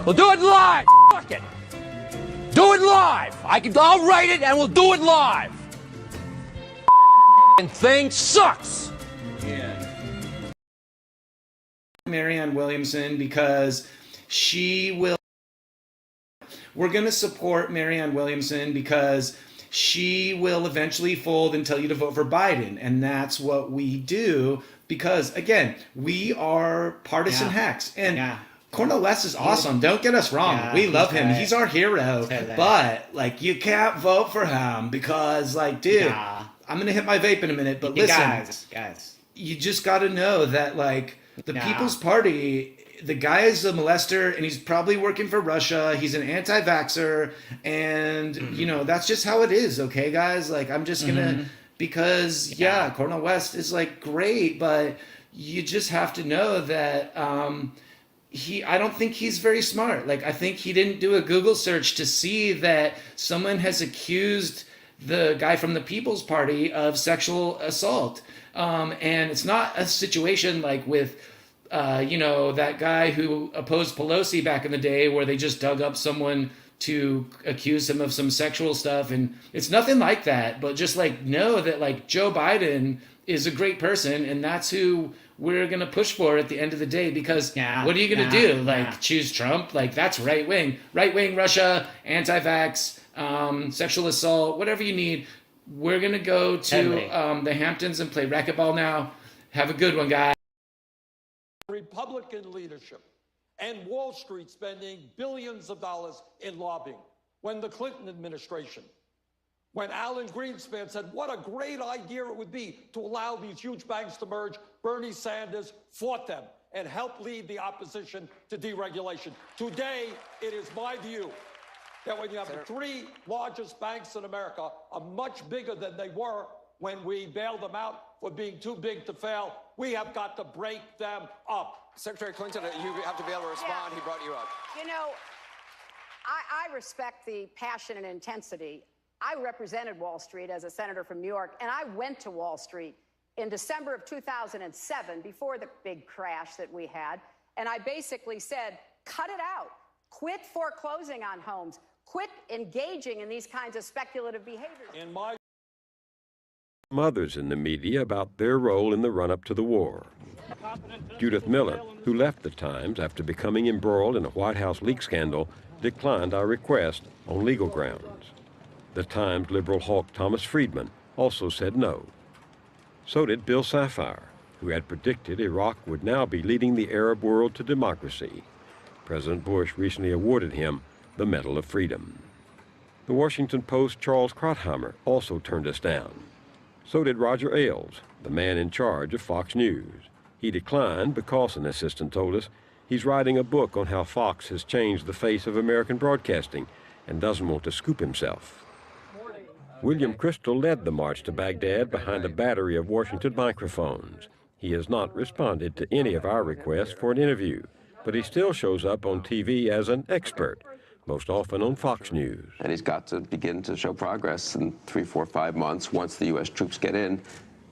We'll do it live. Fuck it. Do it live. I'll write it and we'll do it live. And thing sucks. Yeah. Marianne Williamson, because she will. We're going to support Marianne Williamson because she will eventually fold and tell you to vote for Biden. And that's what we do because, again, we are partisan hacks. And Cornel West is awesome. Don't get us wrong. Yeah, we love him. right. He's our hero. But, like, you can't vote for him because, like, dude, I'm going to hit my vape in a minute. But listen, guys, you just got to know that, like, the People's Party, the guy is a molester and he's probably working for Russia. He's an anti-vaxxer. And, you know, that's just how it is. Okay, guys? Like, I'm just going to, because, Cornel West is, like, great. But you just have to know that, I don't think he's very smart. Like, I think he didn't do a Google search to see that someone has accused the guy from the People's Party of sexual assault. And it's not a situation like with, that guy who opposed Pelosi back in the day where they just dug up someone to accuse him of some sexual stuff. And it's nothing like that. But just, like, know that, like, Joe Biden is a great person, and that's who we're going to push for at the end of the day, because what are you going to do? Like, choose Trump? Like, that's right wing, Russia, anti-vax, sexual assault, whatever you need. We're going to go to the Hamptons and play racquetball now. Have a good one, guys. Republican leadership and Wall Street spending billions of dollars in lobbying when the Clinton administration when Alan Greenspan said what a great idea it would be to allow these huge banks to merge. Bernie Sanders fought them and helped lead the opposition to deregulation. Today, it is my view that when you have the three largest banks in America are much bigger than they were when we bailed them out for being too big to fail, we have got to break them up. Secretary Clinton, you have to be able to respond. Yeah. He brought you up. You know, I respect the passion and intensity. I represented Wall Street as a senator from New York, and I went to Wall Street in December of 2007, before the big crash that we had, and I basically said, cut it out. Quit foreclosing on homes. Quit engaging in these kinds of speculative behaviors. In my others in the media about their role in the run-up to the war. Judith Miller, who left the Times after becoming embroiled in a White House leak scandal, declined our request on legal grounds. The Times liberal hawk Thomas Friedman also said no. So did Bill Safire, who had predicted Iraq would now be leading the Arab world to democracy. President Bush recently awarded him the Medal of Freedom. The Washington Post's Charles Krauthammer also turned us down. So did Roger Ailes, the man in charge of Fox News. He declined because, an assistant told us, he's writing a book on how Fox has changed the face of American broadcasting and doesn't want to scoop himself. William Crystal led the march to Baghdad behind a battery of Washington microphones. He has not responded to any of our requests for an interview, but he still shows up on TV as an expert, most often on Fox News. And he's got to begin to show progress in 3, 4, 5 months once the U.S. troops get in.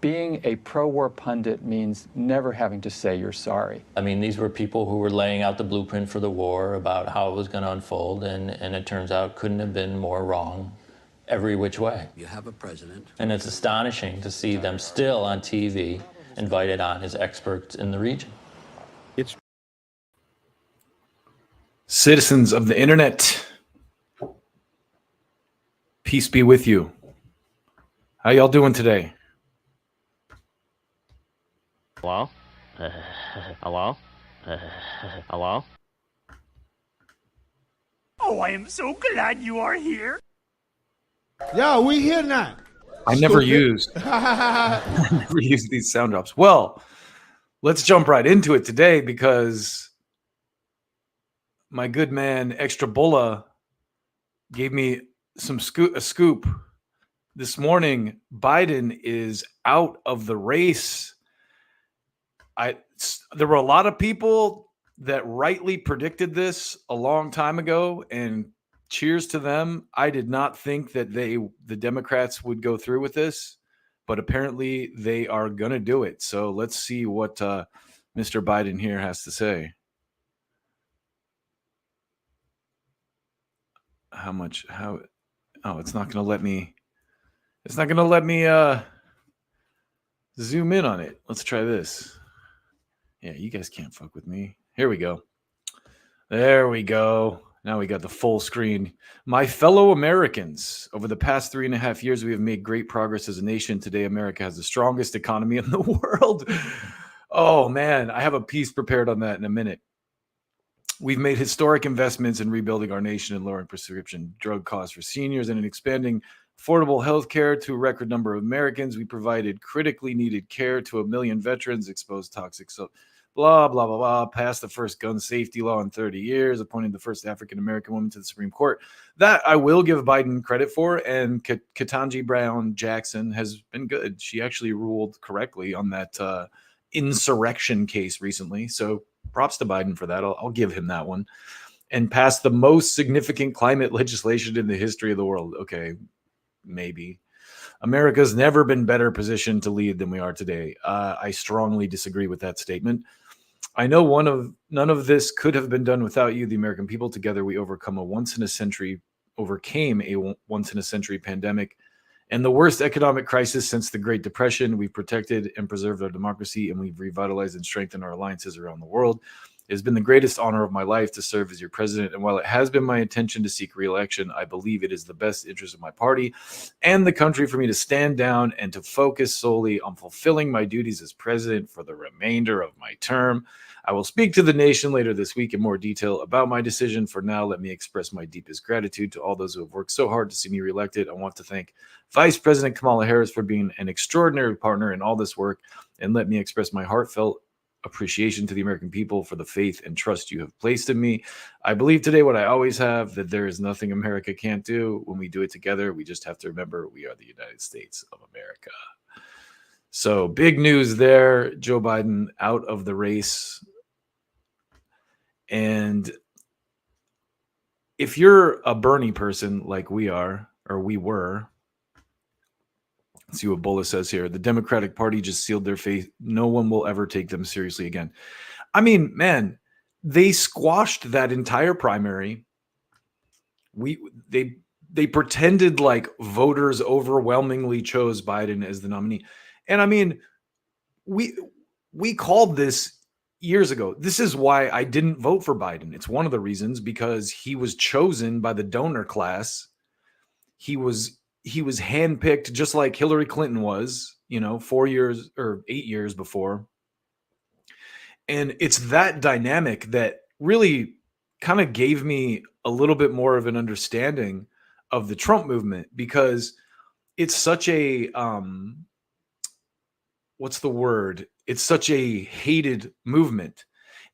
Being a pro-war pundit means never having to say you're sorry. I mean, these were people who were laying out the blueprint for the war about how it was going to unfold, and it turns out couldn't have been more wrong every which way. You have a president. And it's astonishing to see them still on TV, invited on as experts in the region. It's Citizens of the internet, peace be with you. How y'all doing today? Hello? Hello? Hello? Oh, I am so glad you are here. Yeah, we here now. I never used these sound drops. Well, let's jump right into it today because my good man Extra Bulla gave me a scoop this morning. Biden is out of the race. There were a lot of people that rightly predicted this a long time ago, and cheers to them. I did not think that the Democrats would go through with this, but apparently they are going to do it. So let's see what Mr. Biden here has to say. It's not going to let me zoom in on it. Let's try this. Yeah, you guys can't fuck with me. Here we go. There we go. Now we got the full screen. My fellow Americans, over the past 3.5 years, we have made great progress as a nation. Today, America has the strongest economy in the world. Oh, man, I have a piece prepared on that in a minute. We've made historic investments in rebuilding our nation and lowering prescription drug costs for seniors and in expanding affordable health care to a record number of Americans. We provided critically needed care to 1 million veterans exposed to toxic blah, blah, blah, blah, passed the first gun safety law in 30 years, appointed the first African-American woman to the Supreme Court. That I will give Biden credit for, and Ketanji Brown Jackson has been good. She actually ruled correctly on that insurrection case recently, so props to Biden for that. I'll give him that one. And passed the most significant climate legislation in the history of the world. Okay, maybe. America's never been better positioned to lead than we are today. I strongly disagree with that statement. I know none of this could have been done without you, the American people. Together, we overcame a once in a century pandemic and the worst economic crisis since the Great Depression. We've protected and preserved our democracy, and we've revitalized and strengthened our alliances around the world. It has been the greatest honor of my life to serve as your president, and while it has been my intention to seek re-election, I believe it is the best interest of my party and the country for me to stand down and to focus solely on fulfilling my duties as president for the remainder of my term. I will speak to the nation later this week in more detail about my decision. For now, let me express my deepest gratitude to all those who have worked so hard to see me reelected. I want to thank Vice President Kamala Harris for being an extraordinary partner in all this work, and let me express my heartfelt appreciation to the American people for the faith and trust you have placed in me. I believe today what I always have, that there is nothing America can't do. When we do it together, we just have to remember we are the United States of America. So big news there. Joe Biden out of the race. And if you're a Bernie person like we are, or we were, let's see what Bola says here. The Democratic Party just sealed their fate. No one will ever take them seriously again. I mean, man, they squashed that entire primary. They pretended like voters overwhelmingly chose Biden as the nominee. And I mean, we called this years ago. This is why I didn't vote for Biden. It's one of the reasons, because he was chosen by the donor class. He was handpicked just like Hillary Clinton was, 4 years or 8 years before. And it's that dynamic that really kind of gave me a little bit more of an understanding of the Trump movement, because it's such a, what's the word? It's such a hated movement.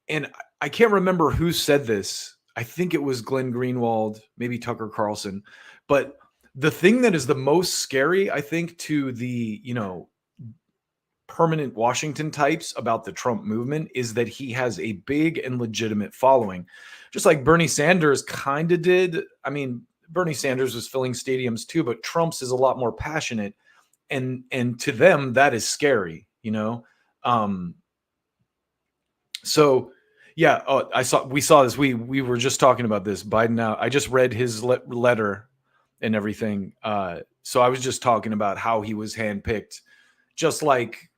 And I can't remember who said this. I think it was Glenn Greenwald, maybe Tucker Carlson. But the thing that is the most scary, I think, to the, permanent Washington types about the Trump movement is that he has a big and legitimate following. Just like Bernie Sanders kind of did. I mean, Bernie Sanders was filling stadiums too, but Trump's is a lot more passionate. And to them, that is scary, So yeah, we saw this. We were just talking about this. Biden now. I just read his letter and everything. So I was just talking about how he was handpicked, just like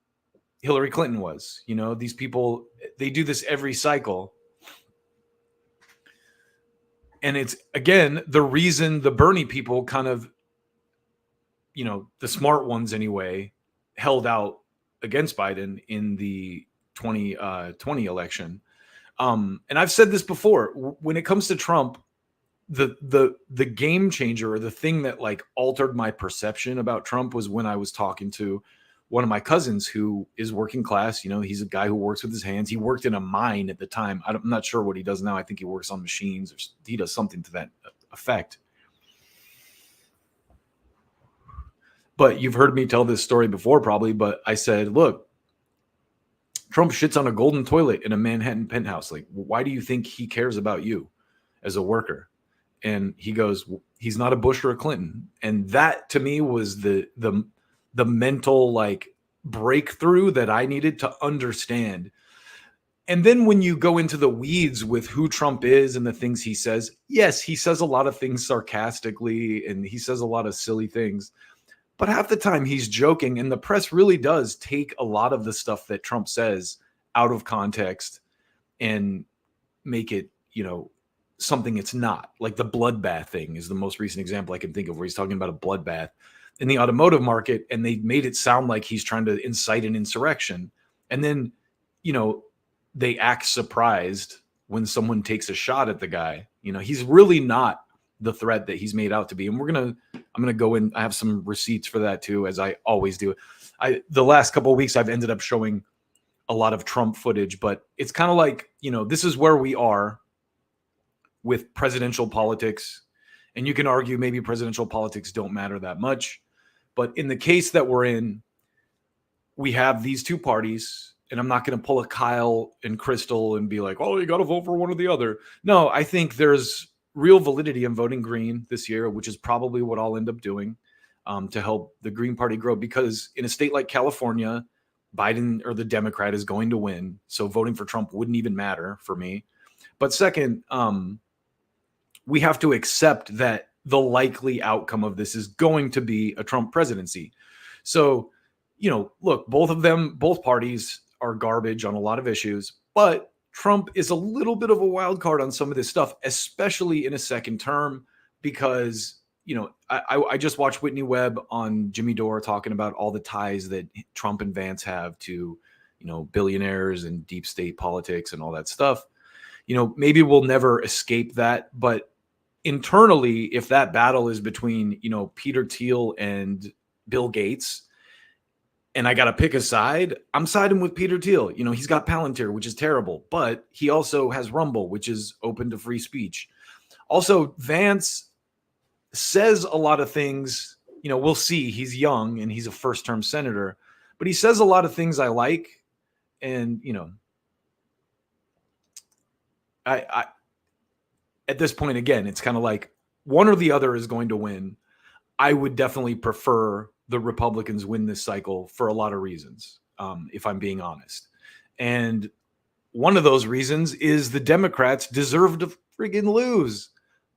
Hillary Clinton was. These people, they do this every cycle. And it's, again, the reason the Bernie people kind of, the smart ones anyway, held out against Biden in the 2020 election. And I've said this before, when it comes to Trump, the game changer, or the thing that like altered my perception about Trump, was when I was talking to one of my cousins who is working class. He's a guy who works with his hands. He worked in a mine at the time. I'm not sure what he does now. I think he works on machines, or he does something to that effect. But you've heard me tell this story before probably, but I said, look, Trump shits on a golden toilet in a Manhattan penthouse. Like, why do you think he cares about you as a worker? And he goes, he's not a Bush or a Clinton. And that to me was the mental like breakthrough that I needed to understand. And then when you go into the weeds with who Trump is and the things he says, yes, he says a lot of things sarcastically and he says a lot of silly things, but half the time he's joking, and the press really does take a lot of the stuff that Trump says out of context and make it, something it's not. Like the bloodbath thing is the most recent example I can think of, where he's talking about a bloodbath in the automotive market, and they made it sound like he's trying to incite an insurrection. And then, they act surprised when someone takes a shot at the guy. He's really not the threat that he's made out to be. And I'm going to go in. I have some receipts for that too, as I always do. The last couple of weeks, I've ended up showing a lot of Trump footage, but it's kind of like, this is where we are with presidential politics. And you can argue maybe presidential politics don't matter that much. But in the case that we're in, we have these two parties, and I'm not going to pull a Kyle and Crystal and be like, oh, you got to vote for one or the other. No, I think there's real validity in voting Green this year, which is probably what I'll end up doing to help the Green Party grow. Because in a state like California, Biden or the Democrat is going to win. So voting for Trump wouldn't even matter for me. But second, we have to accept that the likely outcome of this is going to be a Trump presidency. So, look, both parties are garbage on a lot of issues, but Trump is a little bit of a wild card on some of this stuff, especially in a second term, because, you know, I just watched Whitney Webb on Jimmy Dore talking about all the ties that Trump and Vance have to, you know, billionaires and deep state politics and all that stuff. You know, maybe we'll never escape that, but internally, if that battle is between, you know, Peter Thiel and Bill Gates, and I got to pick a side, I'm siding with Peter Thiel. You know, he's got Palantir, which is terrible, but he also has Rumble, which is open to free speech. Also, Vance says a lot of things, you know, we'll see. He's young and he's a first-term senator, but he says a lot of things I like. And, you know, I at this point, again, it's kind of like one or the other is going to win. I would definitely prefer the Republicans win this cycle for a lot of reasons, if I'm being honest. And one of those reasons is the Democrats deserve to friggin' lose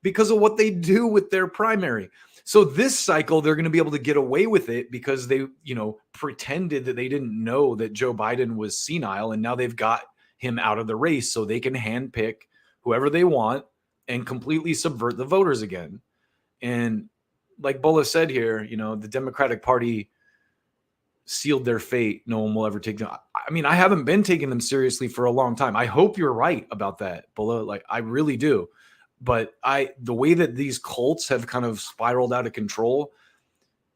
because of what they do with their primary. So this cycle, they're going to be able to get away with it because they, you know, pretended that they didn't know that Joe Biden was senile, and now they've got him out of the race so they can handpick whoever they want and completely subvert the voters again. And like Bola said here, you know, the Democratic Party sealed their fate. No one will ever take them. I mean, I haven't been taking them seriously for a long time. I hope you're right about that, Bola. Like, I really do. But the way that these cults have kind of spiraled out of control.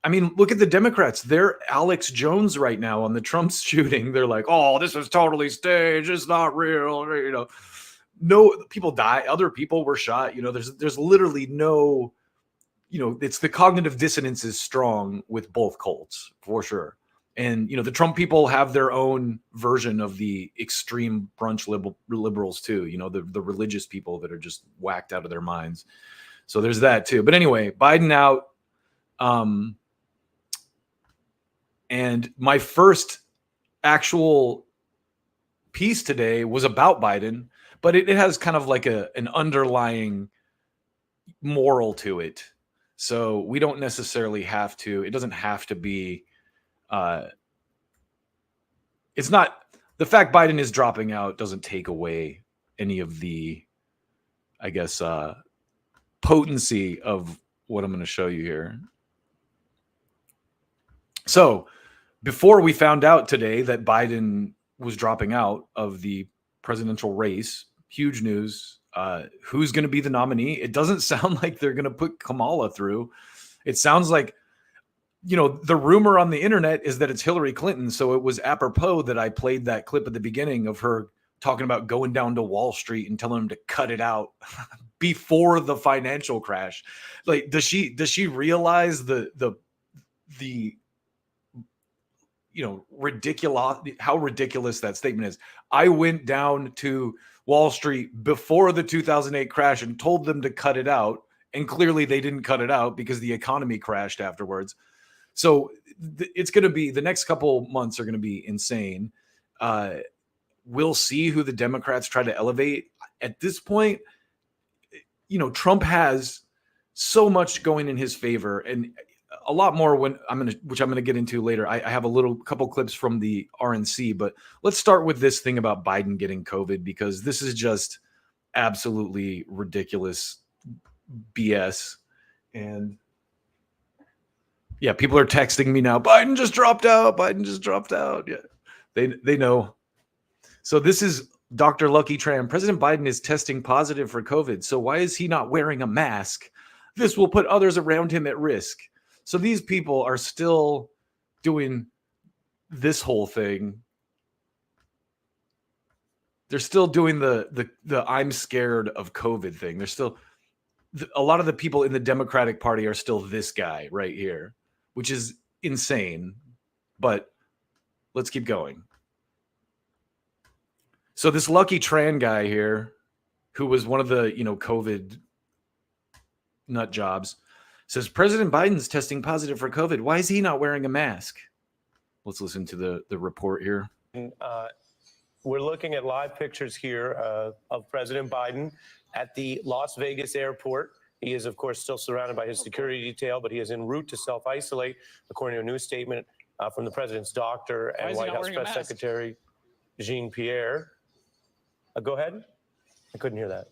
I mean, look at the Democrats. They're Alex Jones right now on the Trump shooting. They're like, oh, this is totally staged. It's not real. You know, no, people die. Other people were shot. You know, there's literally no, you know, it's the cognitive dissonance is strong with both cults for sure. And, you know, the Trump people have their own version of the extreme brunch liberals too. You know, the religious people that are just whacked out of their minds. So there's that too. But anyway, Biden out. And my first actual piece today was about Biden, but it has kind of like an underlying moral to it. So we don't necessarily have to, it doesn't have to be, it's not, the fact Biden is dropping out doesn't take away any of the, I guess, potency of what I'm going to show you here. So before we found out today that Biden was dropping out of the presidential race, huge news. Who's going to be the nominee? It doesn't sound like they're going to put Kamala through. It sounds like, you know, the rumor on the internet is that it's Hillary Clinton. So it was apropos that I played that clip at the beginning of her talking about going down to Wall Street and telling them to cut it out before the financial crash. Like, does she realize the you know, how ridiculous that statement is? I went down to Wall Street before the 2008 crash and told them to cut it out. And clearly they didn't cut it out because the economy crashed afterwards. So it's going to be, the next couple months are going to be insane. We'll see who the Democrats try to elevate. At this point, you know, Trump has so much going in his favor, and a lot more which I'm going to get into later. I have a couple clips from the RNC, but let's start with this thing about Biden getting COVID, because this is just absolutely ridiculous BS. And yeah, people are texting me now. Biden just dropped out. Biden just dropped out. Yeah, they know. So this is Dr. Lucky Tram. President Biden is testing positive for COVID. So why is he not wearing a mask? This will put others around him at risk. So these people are still doing this whole thing. They're still doing the I'm scared of COVID thing. They're still, a lot of the people in the Democratic Party are still this guy right here, which is insane. But let's keep going. So this Lucky Tran guy here, who was one of the, you know, COVID nut jobs, says President Biden's testing positive for COVID. Why is he not wearing a mask? Let's listen to the report here. We're looking at live pictures here of President Biden at the Las Vegas airport. He is, of course, still surrounded by his security detail, but he is en route to self-isolate, according to a new statement from the president's doctor and White House Press Secretary Jean Pierre. Go ahead. I couldn't hear that.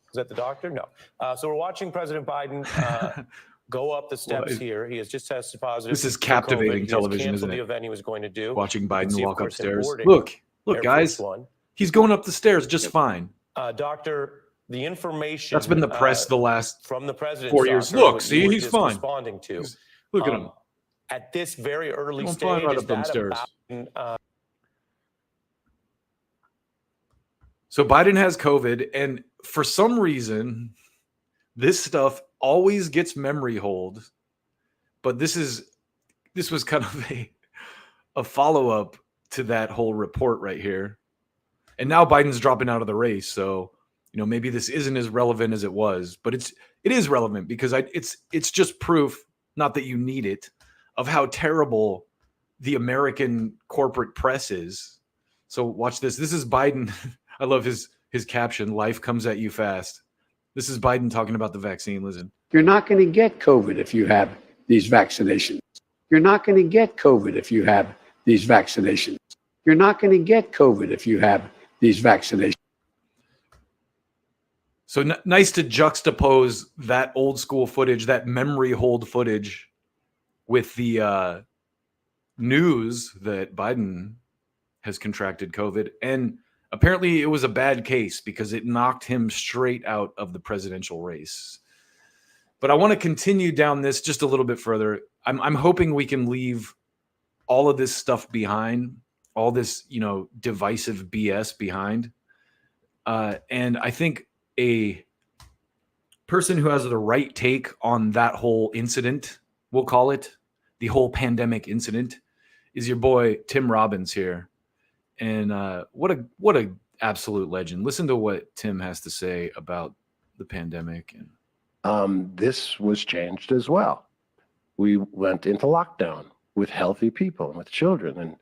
Is that the doctor? No. So we're watching President Biden go up the steps here. He has just tested positive. This is captivating television, isn't it? The event he was going to do. Watching Biden walk upstairs. Boarding, Look, Air guys. Force One. He's going up the stairs just fine. Doctor, the information that's been the press the last from the president 4 years. Look, see, he's fine. Responding to. Look at him. At this very early stage, right is up them stairs. So Biden has COVID, and for some reason, this stuff always gets memory hold. But this was kind of a follow-up to that whole report right here. And now Biden's dropping out of the race, so maybe this isn't as relevant as it was, but it is relevant because it's just proof, not that you need it, of how terrible the American corporate press is. So watch this. This is Biden. I love his caption, "Life comes at you fast." This is Biden talking about the vaccine. Listen. You're not going to get COVID if you have these vaccinations. You're not going to get COVID if you have these vaccinations. You're not going to get COVID if you have these vaccinations. So nice to juxtapose that old school footage, that memory hold footage, with the news that Biden has contracted COVID. And apparently it was a bad case because it knocked him straight out of the presidential race. But I want to continue down this just a little bit further. I'm hoping we can leave all of this stuff behind, all this, divisive BS behind. And I think a person who has the right take on that whole incident, we'll call it, the whole pandemic incident, is your boy Tim Robbins here. And what a absolute legend. Listen to what Tim has to say about the pandemic. And this was changed as well. We went into lockdown with healthy people and with children, and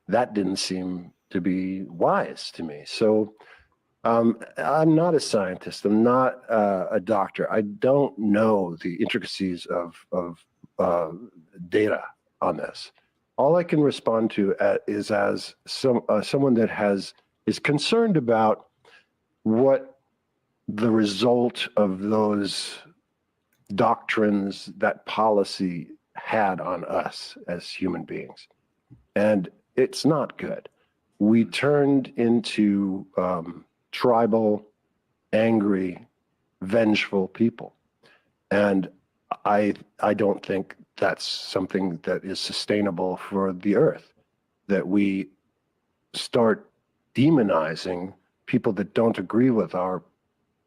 that didn't seem to be wise to me. So I'm not a scientist. I'm not a doctor. I don't know the intricacies of data on this. All I can respond to is as someone that is concerned about what the result of those doctrines, that policy had on us as human beings. And it's not good. We turned into tribal, angry, vengeful people. And I don't think that's something that is sustainable for the earth, that we start demonizing people that don't agree with our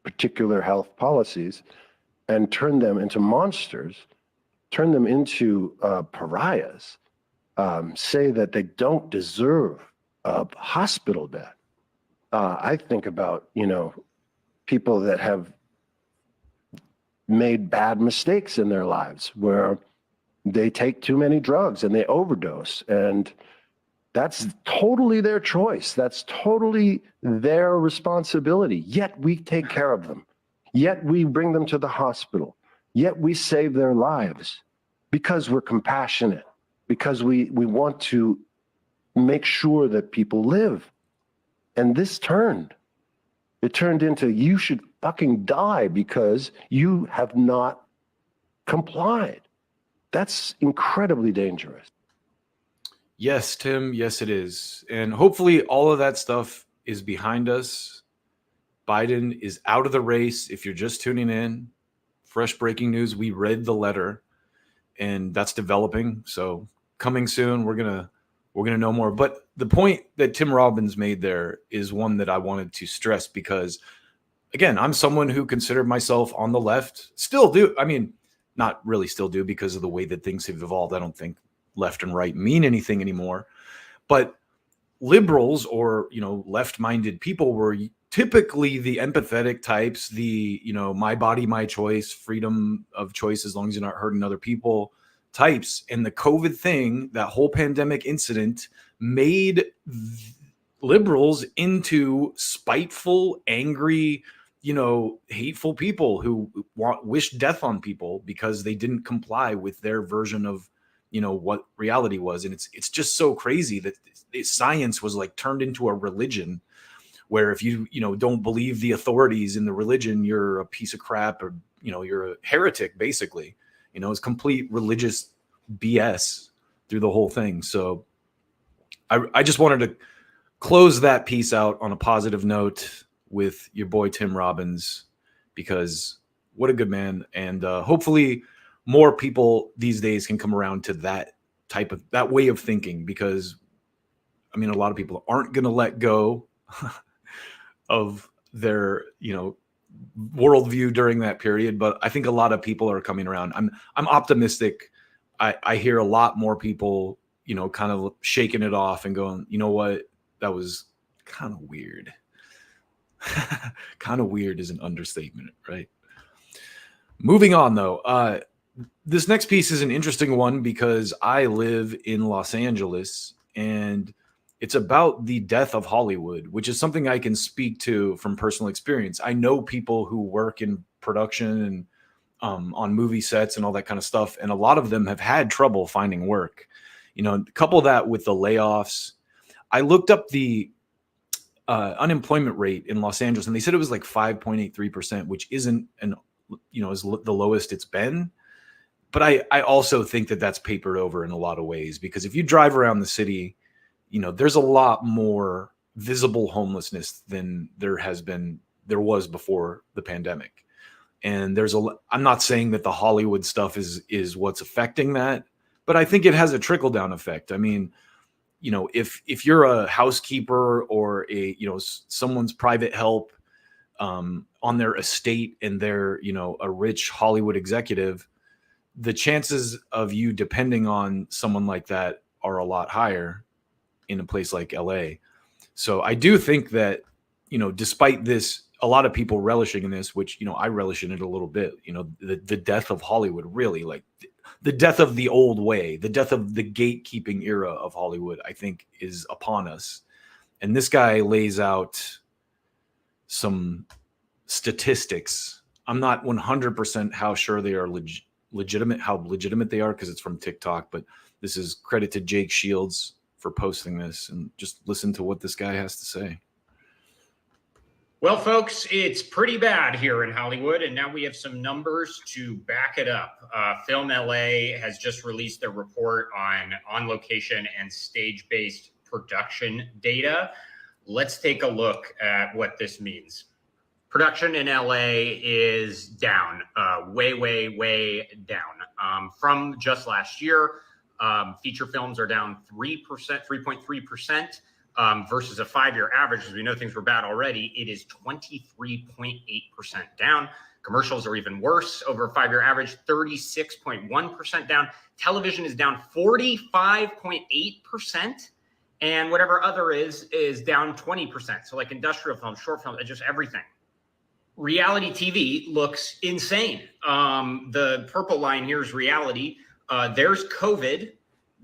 particular health policies and turn them into monsters, turn them into pariahs, say that they don't deserve a hospital bed. I think about, people that have made bad mistakes in their lives where they take too many drugs and they overdose, and that's totally their choice. That's totally their responsibility. Yet we take care of them. Yet we bring them to the hospital. Yet we save their lives because we're compassionate, because we want to make sure that people live. And this turned. It turned into, you should fucking die because you have not complied. That's incredibly dangerous. Yes, Tim. Yes, it is. And hopefully all of that stuff is behind us. Biden is out of the race. If you're just tuning in, fresh breaking news. We read the letter and that's developing. So coming soon, we're going to know more. But the point that Tim Robbins made there is one that I wanted to stress because, again, I'm someone who considered myself on the left. Still do. I mean, not really still do because of the way that things have evolved. I don't think left and right mean anything anymore. But liberals or, left-minded people were typically the empathetic types, the, my body, my choice, freedom of choice as long as you're not hurting other people types. And the COVID thing, that whole pandemic incident, made liberals into spiteful, angry, hateful people who wish death on people because they didn't comply with their version of, what reality was. And it's just so crazy that science was like turned into a religion where if you don't believe the authorities in the religion, you're a piece of crap, or you're a heretic, basically. It's complete religious BS through the whole thing. So I just wanted to close that piece out on a positive note with your boy Tim Robbins, because what a good man. And hopefully more people these days can come around to that way of thinking, because I mean, a lot of people aren't going to let go of their, worldview during that period. But I think a lot of people are coming around. I'm optimistic. I hear a lot more people, kind of shaking it off and going, you know what, that was kind of weird. Kind of weird is an understatement, right? Moving on, though. This next piece is an interesting one because I live in Los Angeles, and it's about the death of Hollywood, which is something I can speak to from personal experience. I know people who work in production and on movie sets and all that kind of stuff, and a lot of them have had trouble finding work. Couple that with the layoffs. I looked up the unemployment rate in Los Angeles, and they said it was like 5.83%, which isn't is the lowest it's been. But I also think that that's papered over in a lot of ways, because if you drive around the city, there's a lot more visible homelessness than there was before the pandemic. And I'm not saying that the Hollywood stuff is what's affecting that, but I think it has a trickle down effect. I mean, if you're a housekeeper or someone's private help on their estate, and they're, a rich Hollywood executive, the chances of you depending on someone like that are a lot higher in a place like LA. So I do think that, despite this, a lot of people relishing in this, which, I relish in it a little bit, the death of Hollywood, really, like the death of the old way, the death of the gatekeeping era of Hollywood, I think is upon us. And this guy lays out some statistics. I'm not 100% how sure they are legitimate, how legitimate they are, because it's from TikTok, but this is credit to Jake Shields for posting this, and just listen to what this guy has to say. Well, folks, it's pretty bad here in Hollywood, and now we have some numbers to back it up. Film LA has just released their report on location and stage-based production data. Let's take a look at what this means. Production in LA is down, way down. From just last year, feature films are down 3.3%. Versus a 5-year average, as we know things were bad already, it is 23.8% down. Commercials are even worse. Over a 5-year average, 36.1% down. Television is down 45.8%. And whatever other is down 20%. So like industrial films, short films, just everything. Reality TV looks insane. The purple line here is reality. There's COVID.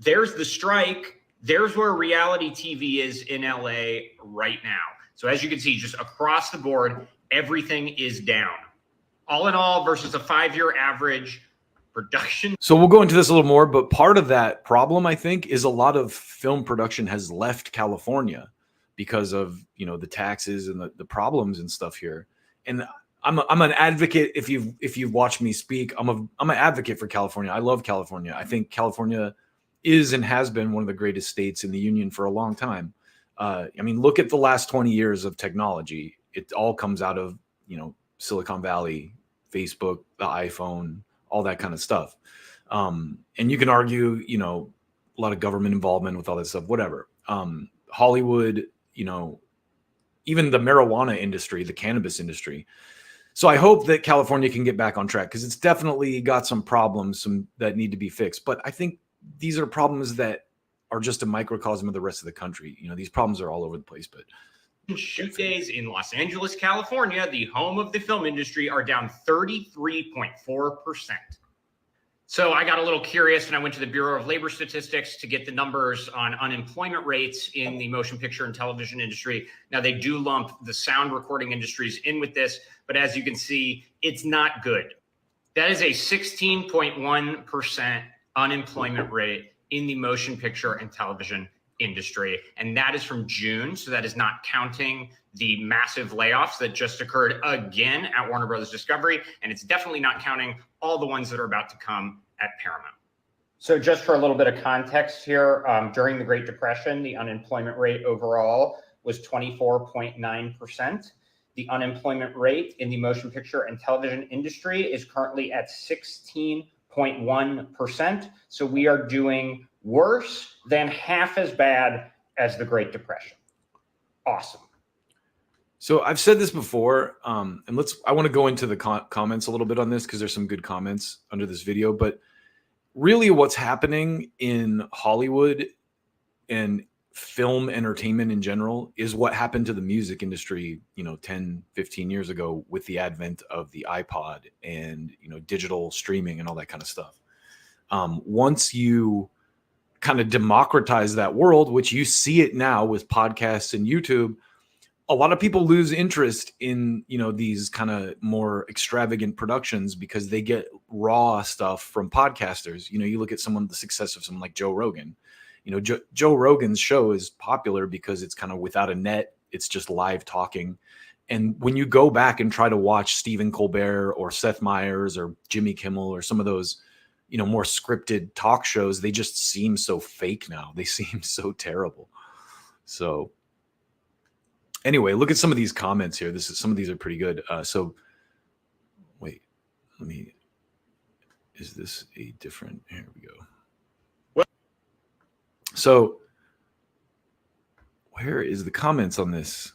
There's the strike. There's where reality TV is in LA right now. So as you can see, just across the board, everything is down. All in all, versus a 5-year average production. So we'll go into this a little more, but part of that problem, I think, is a lot of film production has left California because of, the taxes and the problems and stuff here. And I'm an advocate. If you've watched me speak, I'm an advocate for California. I love California. I think California is and has been one of the greatest states in the union for a long time. Look at the last 20 years of technology. It all comes out of, Silicon Valley, Facebook, the iPhone, all that kind of stuff. And you can argue, a lot of government involvement with all that stuff, whatever. Hollywood, even the marijuana industry, the cannabis industry. So I hope that California can get back on track, because it's definitely got some problems that need to be fixed. But I think these are problems that are just a microcosm of the rest of the country. These problems are all over the place. But shoot days in Los Angeles, California, the home of the film industry, are down 33.4%. So I got a little curious, and I went to the Bureau of Labor Statistics to get the numbers on unemployment rates in the motion picture and television industry. Now, they do lump the sound recording industries in with this, but as you can see, it's not good. That is a 16.1% unemployment rate in the motion picture and television industry. And that is from June. So that is not counting the massive layoffs that just occurred again at Warner Brothers Discovery. And it's definitely not counting all the ones that are about to come at Paramount. So just for a little bit of context here, during the Great Depression, the unemployment rate overall was 24.9%. The unemployment rate in the motion picture and television industry is currently at 16.1%. So we are doing worse than half as bad as the Great Depression. Awesome. So I've said this before, and I want to go into the comments a little bit on this because there's some good comments under this video, but really what's happening in Hollywood and film entertainment in general is what happened to the music industry, 10, 15 years ago with the advent of the iPod and, digital streaming and all that kind of stuff. Once you kind of democratize that world, which you see it now with podcasts and YouTube, a lot of people lose interest in, these kind of more extravagant productions because they get raw stuff from podcasters. You look at the success of someone like Joe Rogan. Joe Rogan's show is popular because it's kind of without a net. It's just live talking. And when you go back and try to watch Stephen Colbert or Seth Meyers or Jimmy Kimmel or some of those, more scripted talk shows, they just seem so fake now. They seem so terrible. So anyway, look at some of these comments here. Some of these are pretty good. So wait, is this a different, here we go. So where is the comments on this?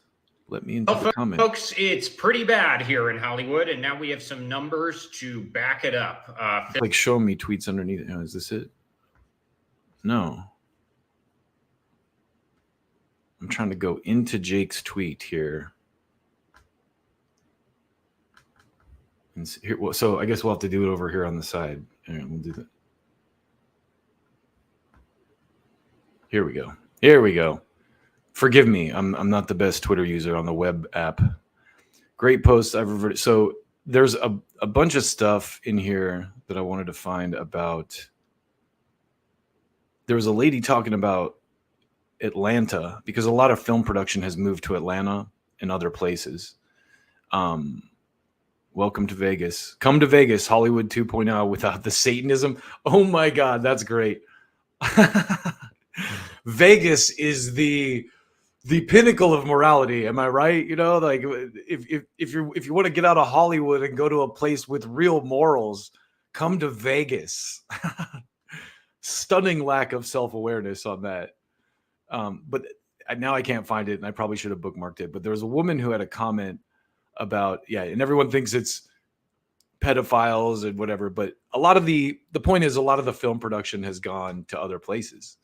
Let me into the comments. Folks, it's pretty bad here in Hollywood, and now we have some numbers to back it up. Like show me tweets underneath. Is this it? No. I'm trying to go into Jake's tweet here. And here, so I guess we'll have to do it over here on the side. All right, we'll do that. Here we go. Here we go. Forgive me. I'm not the best Twitter user on the web app. Great posts I've reverted. So there's a bunch of stuff in here that I wanted to find about. There was a lady talking about Atlanta because a lot of film production has moved to Atlanta and other places. Welcome to Vegas. Come to Vegas, Hollywood 2.0 without the Satanism. Oh my God, that's great. Vegas is the pinnacle of morality. Am I right? Like if you want to get out of Hollywood and go to a place with real morals, come to Vegas. Stunning lack of self-awareness on that. But now I can't find it, and I probably should have bookmarked it. But there was a woman who had a comment about, and everyone thinks it's pedophiles and whatever. But a lot of the point is a lot of the film production has gone to other places.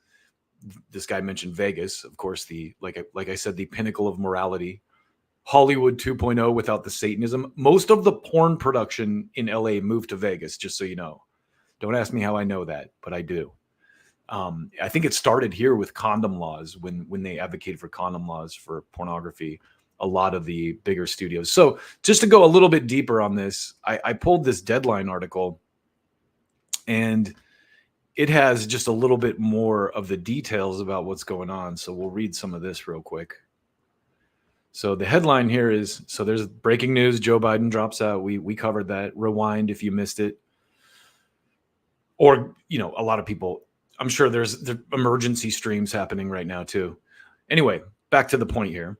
This guy mentioned Vegas, of course, like I said, the pinnacle of morality. Hollywood 2.0 without the Satanism. Most of the porn production in LA moved to Vegas, just so you know. Don't ask me how I know that, but I do. I think it started here with condom laws when they advocated for condom laws for pornography, a lot of the bigger studios. So just to go a little bit deeper on this, I pulled this Deadline article, and it has just a little bit more of the details about what's going on. So we'll read some of this real quick. So the headline here is, so there's breaking news. Joe Biden drops out. We covered that. Rewind if you missed it. Or, a lot of people, I'm sure there's the emergency streams happening right now too. Anyway, back to the point here.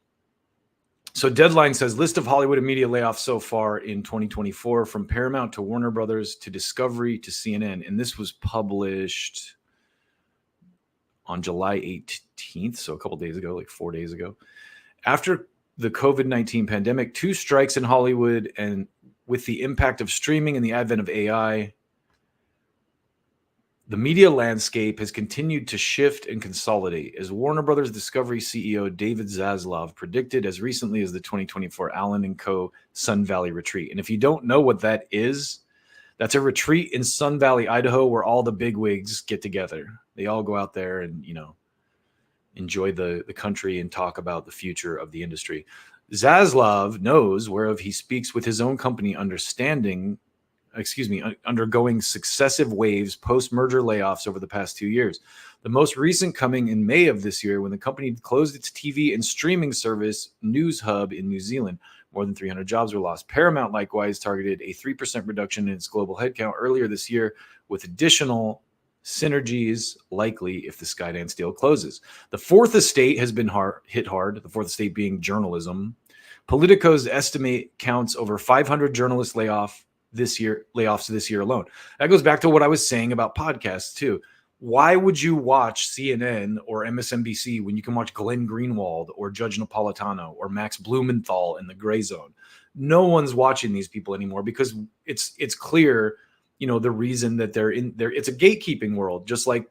So Deadline says list of Hollywood and media layoffs so far in 2024 from Paramount to Warner Brothers to Discovery to CNN. And this was published on July 18th. So a couple days ago, like 4 days ago. After the COVID-19 pandemic, 2 strikes in Hollywood, and with the impact of streaming and the advent of AI, the media landscape has continued to shift and consolidate, as Warner Brothers Discovery CEO David Zaslav predicted as recently as the 2024 Allen & Co. Sun Valley retreat. And if you don't know what that is, that's a retreat in Sun Valley, Idaho, where all the bigwigs get together. They all go out there and, enjoy the country and talk about the future of the industry. Zaslav knows, whereof he speaks with his own company, understanding undergoing successive waves post-merger layoffs over the past 2 years. The most recent coming in May of this year, when the company closed its TV and streaming service News Hub in New Zealand. More than 300 jobs were lost. Paramount likewise targeted a 3% reduction in its global headcount earlier this year, with additional synergies likely if the Skydance deal closes. The Fourth Estate has been hit hard, the Fourth Estate being journalism. Politico's estimate counts over 500 journalists layoffs this year alone. That goes back to what I was saying about podcasts too. Why would you watch CNN or MSNBC when you can watch Glenn Greenwald or Judge Napolitano or Max Blumenthal in the Gray Zone? No one's watching these people anymore because it's clear, the reason that they're in there. It's a gatekeeping world, just like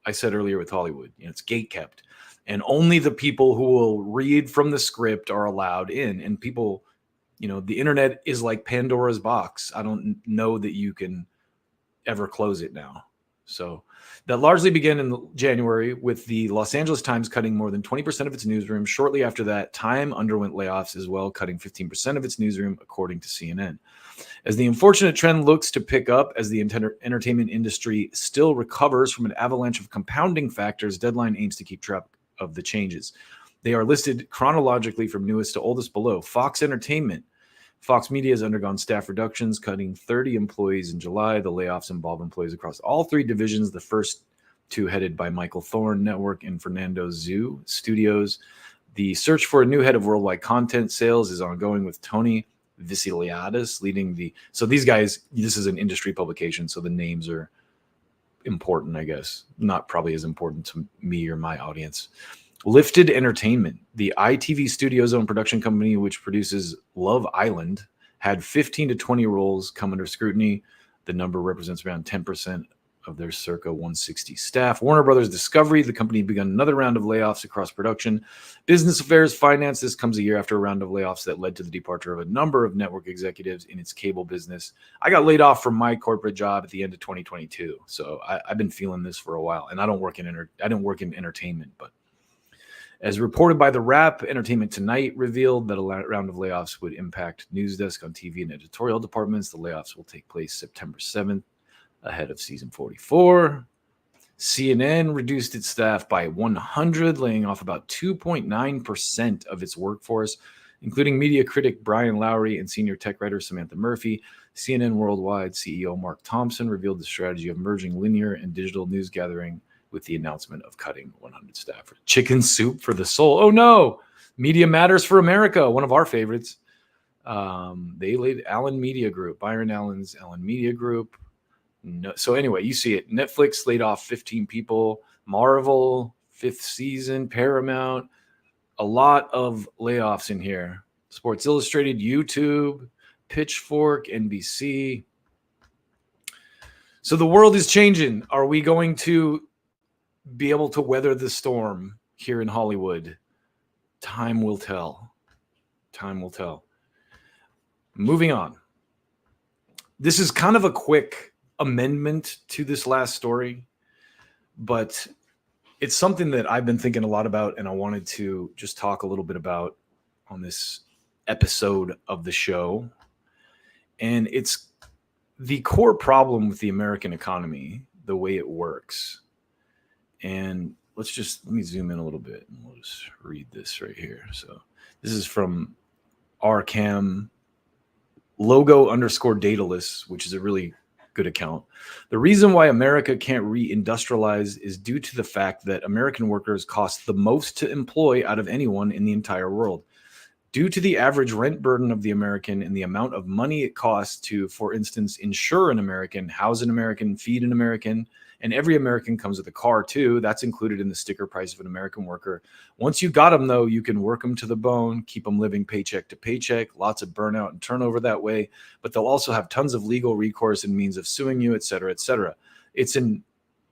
I said earlier with Hollywood. It's gatekept, and only the people who will read from the script are allowed in. And people, the internet is like Pandora's box. I don't know that you can ever close it now. So that largely began in January with the Los Angeles Times cutting more than 20% of its newsroom. Shortly after that, Time underwent layoffs as well, cutting 15% of its newsroom, according to CNN. As the unfortunate trend looks to pick up as the entertainment industry still recovers from an avalanche of compounding factors, Deadline aims to keep track of the changes. They are listed chronologically from newest to oldest below. Fox Entertainment. Fox Media has undergone staff reductions, cutting 30 employees in July. The layoffs involve employees across all three divisions, the first two headed by Michael Thorne Network and Fernando Zhu Studios. The search for a new head of worldwide content sales is ongoing, with Tony Visiliadis leading the... So these guys, this is an industry publication, so the names are important, I guess. Not probably as important to me or my audience. Lifted Entertainment, the ITV Studios owned production company which produces Love Island, had 15 to 20 roles come under scrutiny. The number represents around 10% of their circa 160 staff. Warner Brothers Discovery, the company begun another round of layoffs across production. Business Affairs Finance, this comes a year after a round of layoffs that led to the departure of a number of network executives in its cable business. I got laid off from my corporate job at the end of 2022, so I've been feeling this for a while. And I don't work in entertainment, but as reported by The Wrap, Entertainment Tonight revealed that a round of layoffs would impact news desk on TV and editorial departments. The layoffs will take place September 7th, ahead of season 44. CNN reduced its staff by 100, laying off about 2.9% of its workforce, including media critic Brian Lowry and senior tech writer Samantha Murphy. CNN Worldwide CEO Mark Thompson revealed the strategy of merging linear and digital news gathering with the announcement of cutting 100 staff. Chicken Soup for the Soul. Oh no! Media Matters for America, one of our favorites. They laid Allen Media Group, Byron Allen's Allen Media Group. No, so anyway, you see it. Netflix laid off 15 people. Marvel, 5th season. Paramount. A lot of layoffs in here. Sports Illustrated, YouTube, Pitchfork, NBC. So the world is changing. Are we going to be able to weather the storm here in Hollywood? Time will tell. Time will tell. Moving on. This is kind of a quick amendment to this last story, but it's something that I've been thinking a lot about, and I wanted to just talk a little bit about on this episode of the show. And it's the core problem with the American economy, the way it works. And let me zoom in a little bit and we'll just read this right here. So this is from RCAM logo_dataless, which is a really good account. The reason why America can't reindustrialize is due to the fact that American workers cost the most to employ out of anyone in the entire world. Due to the average rent burden of the American and the amount of money it costs to, for instance, insure an American, house an American, feed an American, and every American comes with a car too. That's included in the sticker price of an American worker. Once you got them, though, you can work them to the bone, keep them living paycheck to paycheck, lots of burnout and turnover that way, but they'll also have tons of legal recourse and means of suing you, et cetera, et cetera. It's an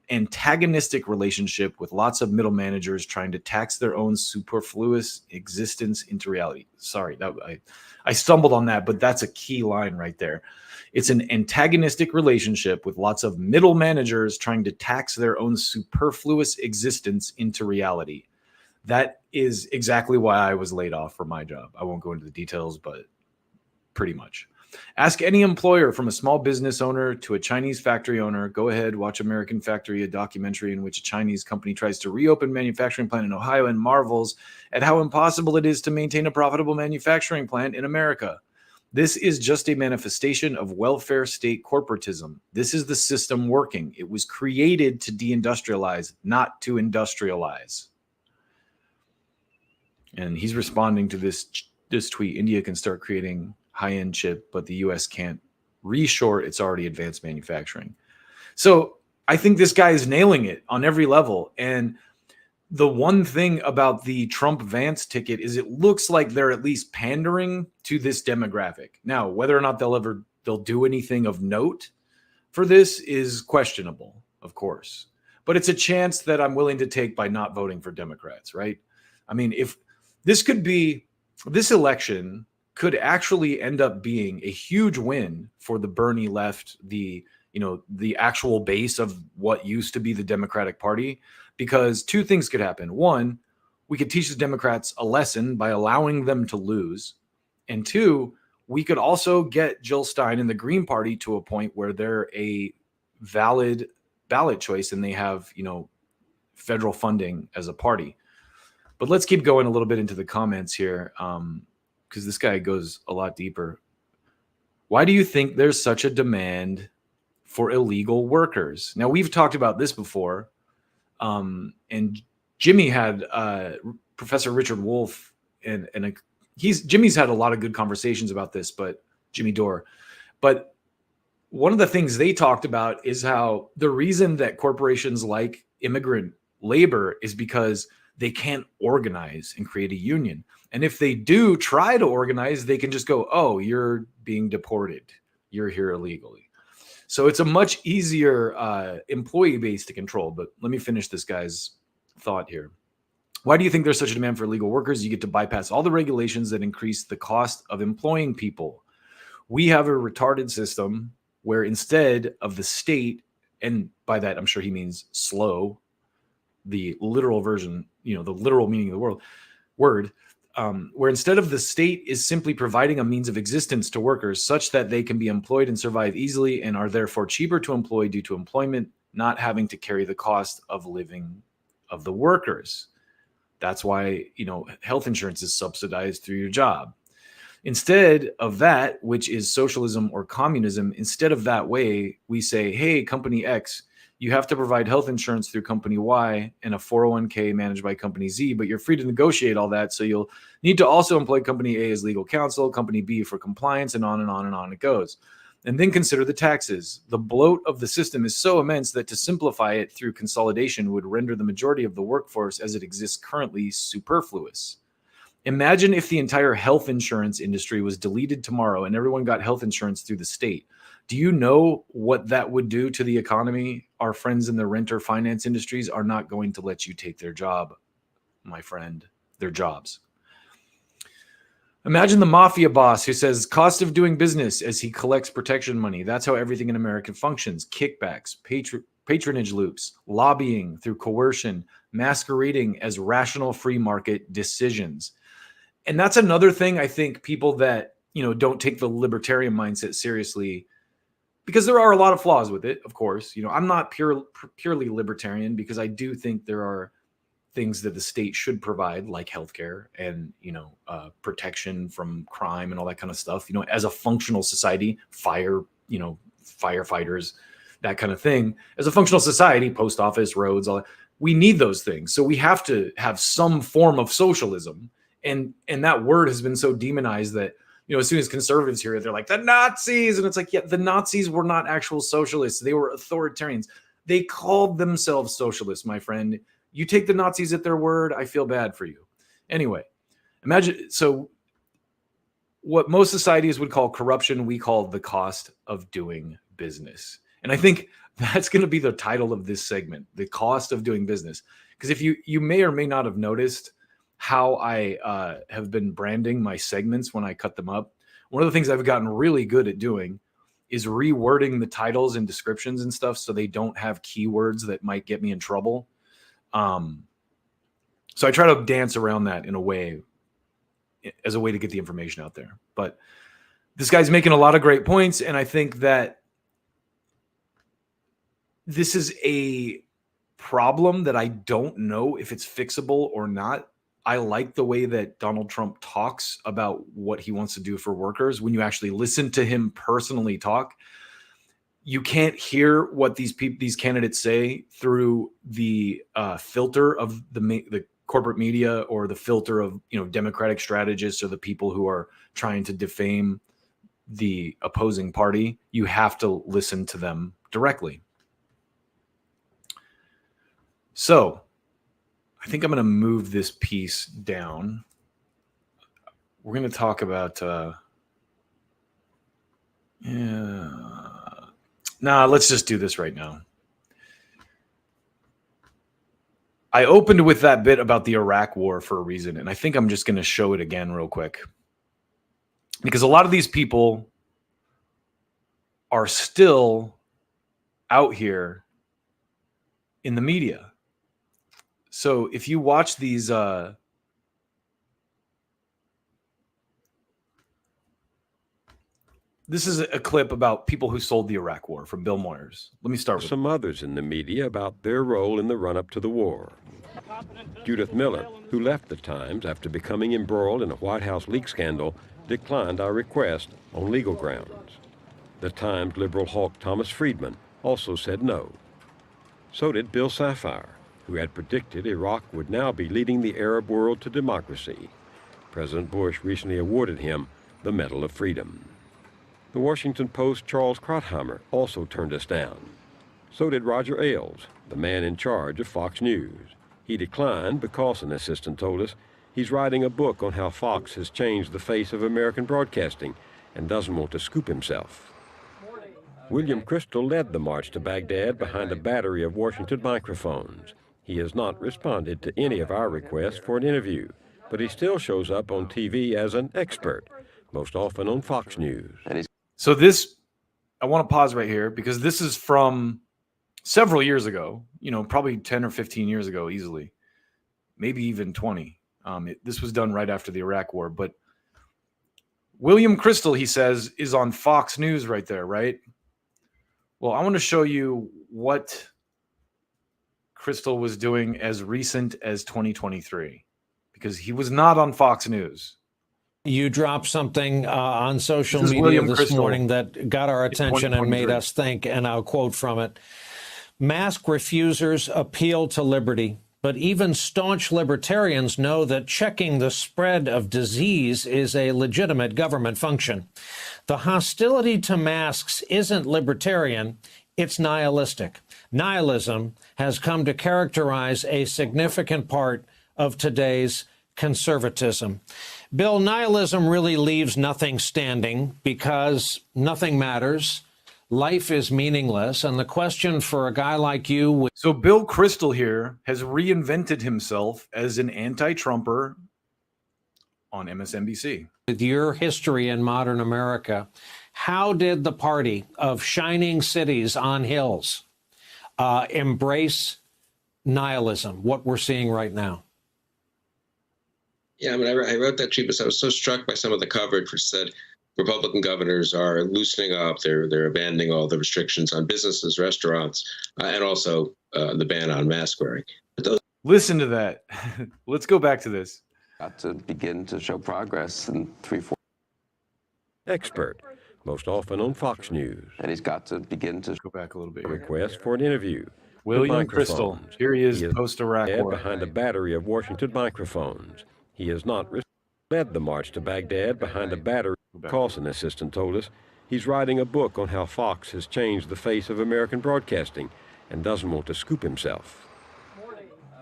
antagonistic relationship with lots of middle managers trying to tax their own superfluous existence into reality. Sorry, I stumbled on that, but that's a key line right there. It's an antagonistic relationship with lots of middle managers trying to tax their own superfluous existence into reality. That is exactly why I was laid off from my job. I won't go into the details, but pretty much. Ask any employer, from a small business owner to a Chinese factory owner. Go ahead, watch American Factory, a documentary in which a Chinese company tries to reopen manufacturing plant in Ohio and marvels at how impossible it is to maintain a profitable manufacturing plant in America. This is just a manifestation of welfare state corporatism. This is the system working. It was created to deindustrialize, not to industrialize. And he's responding to this tweet. India can start creating high-end chip, but the US can't reshore its already advanced manufacturing. So I think this guy is nailing it on every level. And the one thing about the Trump-Vance ticket is it looks like they're at least pandering to this demographic. Now, whether or not they'll do anything of note for this is questionable, of course. But it's a chance that I'm willing to take by not voting for Democrats, right? I mean, if this election could actually end up being a huge win for the Bernie left, the actual base of what used to be the Democratic Party, because two things could happen. One, we could teach the Democrats a lesson by allowing them to lose. And two, we could also get Jill Stein and the Green Party to a point where they're a valid ballot choice and they have, federal funding as a party. But let's keep going a little bit into the comments here, because this guy goes a lot deeper. Why do you think there's such a demand for illegal workers? Now, we've talked about this before. And Jimmy had Professor Richard Wolff, and Jimmy's had a lot of good conversations about this, but Jimmy Dore. But one of the things they talked about is how the reason that corporations like immigrant labor is because they can't organize and create a union. And if they do try to organize, they can just go, oh, you're being deported. You're here illegally. So it's a much easier employee base to control. But let me finish this guy's thought here. Why do you think there's such a demand for illegal workers? You get to bypass all the regulations that increase the cost of employing people. We have a retarded system where instead of the state, and by that I'm sure he means slow, the literal version, the literal meaning of the word, where instead of the state is simply providing a means of existence to workers such that they can be employed and survive easily and are therefore cheaper to employ due to employment not having to carry the cost of living of the workers. That's why, health insurance is subsidized through your job. Instead of that, which is socialism or communism, instead of that way, we say, hey, company X, you have to provide health insurance through company Y and a 401k managed by company Z, but you're free to negotiate all that. So you'll need to also employ company A as legal counsel, company B for compliance, and on and on and on it goes. And then consider the taxes. The bloat of the system is so immense that to simplify it through consolidation would render the majority of the workforce as it exists currently superfluous. Imagine if the entire health insurance industry was deleted tomorrow and everyone got health insurance through the state. Do you know what that would do to the economy? Our friends in the renter finance industries are not going to let you take their job, my friend, their jobs. Imagine the mafia boss who says cost of doing business as he collects protection money. That's how everything in America functions. Kickbacks, patronage loops, lobbying through coercion, masquerading as rational free market decisions. And that's another thing I think people that, don't take the libertarian mindset seriously, because there are a lot of flaws with it, of course. I'm not purely libertarian because I do think there are things that the state should provide, like healthcare and, protection from crime and all that kind of stuff. As a functional society, firefighters, that kind of thing. As a functional society, post office, roads, all that, we need those things. So we have to have some form of socialism. And that word has been so demonized that, as soon as conservatives hear it, they're like, the Nazis. And it's like, yeah, the Nazis were not actual socialists. They were authoritarians. They called themselves socialists, my friend. You take the Nazis at their word, I feel bad for you. Anyway, imagine, so what most societies would call corruption, we call the cost of doing business. And I think that's going to be the title of this segment, the cost of doing business. Because if you may or may not have noticed how I have been branding my segments when I cut them up. One of the things I've gotten really good at doing is rewording the titles and descriptions and stuff so they don't have keywords that might get me in trouble. So I try to dance around that in a way, as a way to get the information out there. But this guy's making a lot of great points, and I think that this is a problem that I don't know if it's fixable or not. I like the way that Donald Trump talks about what he wants to do for workers. When you actually listen to him personally talk, you can't hear what these candidates say through the filter of the corporate media or the filter of Democratic strategists or the people who are trying to defame the opposing party. You have to listen to them directly. So I think I'm going to move this piece down. We're going to talk about let's just do this right now. I opened with that bit about the Iraq war for a reason, and I think I'm just going to show it again real quick. Because a lot of these people are still out here in the media. So if you watch these this is a clip about people who sold the Iraq war from Bill Moyers. Let me start with some others in the media about their role in the run-up to the war. Judith Miller, who left the Times after becoming embroiled in a White House leak scandal, declined our request on legal grounds. The Times liberal hawk Thomas Friedman also said no. So did Bill Safire, who had predicted Iraq would now be leading the Arab world to democracy. President Bush recently awarded him the Medal of Freedom. The Washington Post's Charles Krauthammer also turned us down. So did Roger Ailes, the man in charge of Fox News. He declined because, an assistant told us, he's writing a book on how Fox has changed the face of American broadcasting and doesn't want to scoop himself. William Crystal led the march to Baghdad behind a battery of Washington microphones. He has not responded to any of our requests for an interview, but he still shows up on TV as an expert, most often on Fox News. So this, I want to pause right here because this is from several years ago, probably 10 or 15 years ago, easily, maybe even 20. This was done right after the Iraq war, but William Crystal, he says, is on Fox News right there, right? Well, I want to show you what Crystal was doing as recent as 2023, because he was not on Fox News. You dropped something on social media this morning that got our attention and made us think, and I'll quote from it. Mask refusers appeal to liberty, but even staunch libertarians know that checking the spread of disease is a legitimate government function. The hostility to masks isn't libertarian, it's nihilistic. Nihilism has come to characterize a significant part of today's conservatism. Bill, nihilism really leaves nothing standing because nothing matters. Life is meaningless. And the question for a guy like you... So Bill Crystal here has reinvented himself as an anti-Trumper on MSNBC. With your history in modern America, how did the party of shining cities on hills embrace nihilism, what we're seeing right now? Yeah, I mean, I wrote that treatise. I was so struck by some of the coverage which said Republican governors are loosening up. They're abandoning all the restrictions on businesses, restaurants, and also the ban on mask wearing. Listen to that. Let's go back to this. Got to begin to show progress in 3-4. Expert, most often on Fox News. And he's got to begin to go back a little bit here. Request for an interview. William Crystal. Here he is post-Iraq war. Behind a battery of Washington microphones. He has not led the march to Baghdad behind a battery. Carlson assistant told us he's writing a book on how Fox has changed the face of American broadcasting and doesn't want to scoop himself.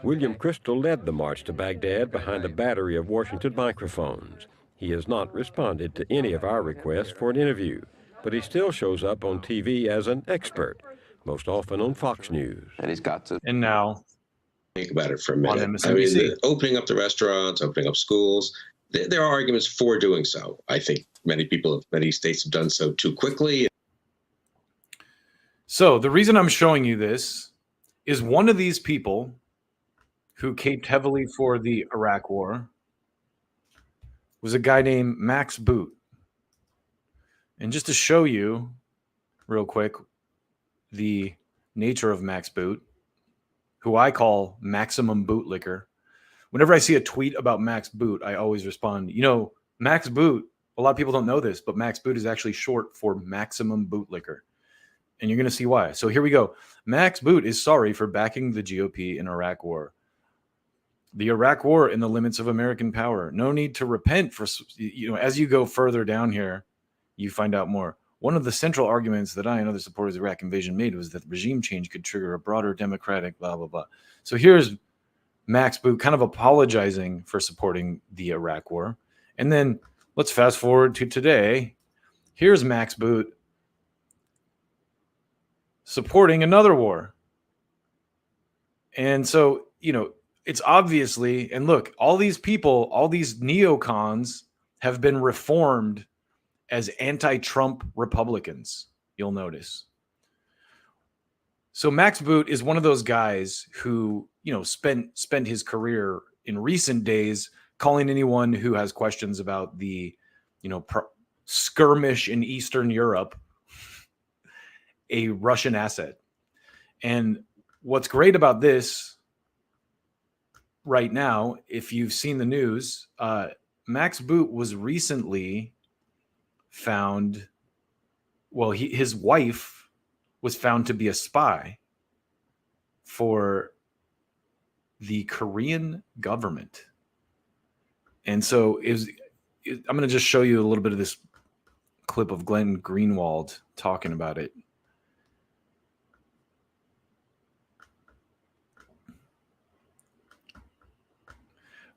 William Crystal led the march to Baghdad behind a battery of Washington microphones. He has not responded to any of our requests for an interview, but he still shows up on TV as an expert, most often on Fox News. And he's got to... And now... Think about it for a minute. I mean, opening up the restaurants, opening up schools, there are arguments for doing so. I think many states have done so too quickly. So the reason I'm showing you this is one of these people who caped heavily for the Iraq war was a guy named Max Boot. And just to show you real quick the nature of Max Boot, who I call Maximum Bootlicker. Whenever I see a tweet about Max Boot, I always respond, Max Boot, a lot of people don't know this, but Max Boot is actually short for Maximum Bootlicker. And you're going to see why. So here we go. Max Boot is sorry for backing the GOP in Iraq war. The Iraq war in the limits of American power. No need to repent for, as you go further down here, you find out more. One of the central arguments that I and other supporters of the Iraq invasion made was that regime change could trigger a broader democratic blah, blah, blah. So here's Max Boot kind of apologizing for supporting the Iraq war. And then let's fast forward to today. Here's Max Boot supporting another war. And so, it's obviously, and look, all these people, all these neocons have been reformed as anti-Trump Republicans, you'll notice. So Max Boot is one of those guys who, spent his career in recent days calling anyone who has questions about the, skirmish in Eastern Europe a Russian asset. And what's great about this right now, if you've seen the news, Max Boot was recently found, his wife was found to be a spy for the Korean government. And so I'm going to just show you a little bit of this clip of Glenn Greenwald talking about it.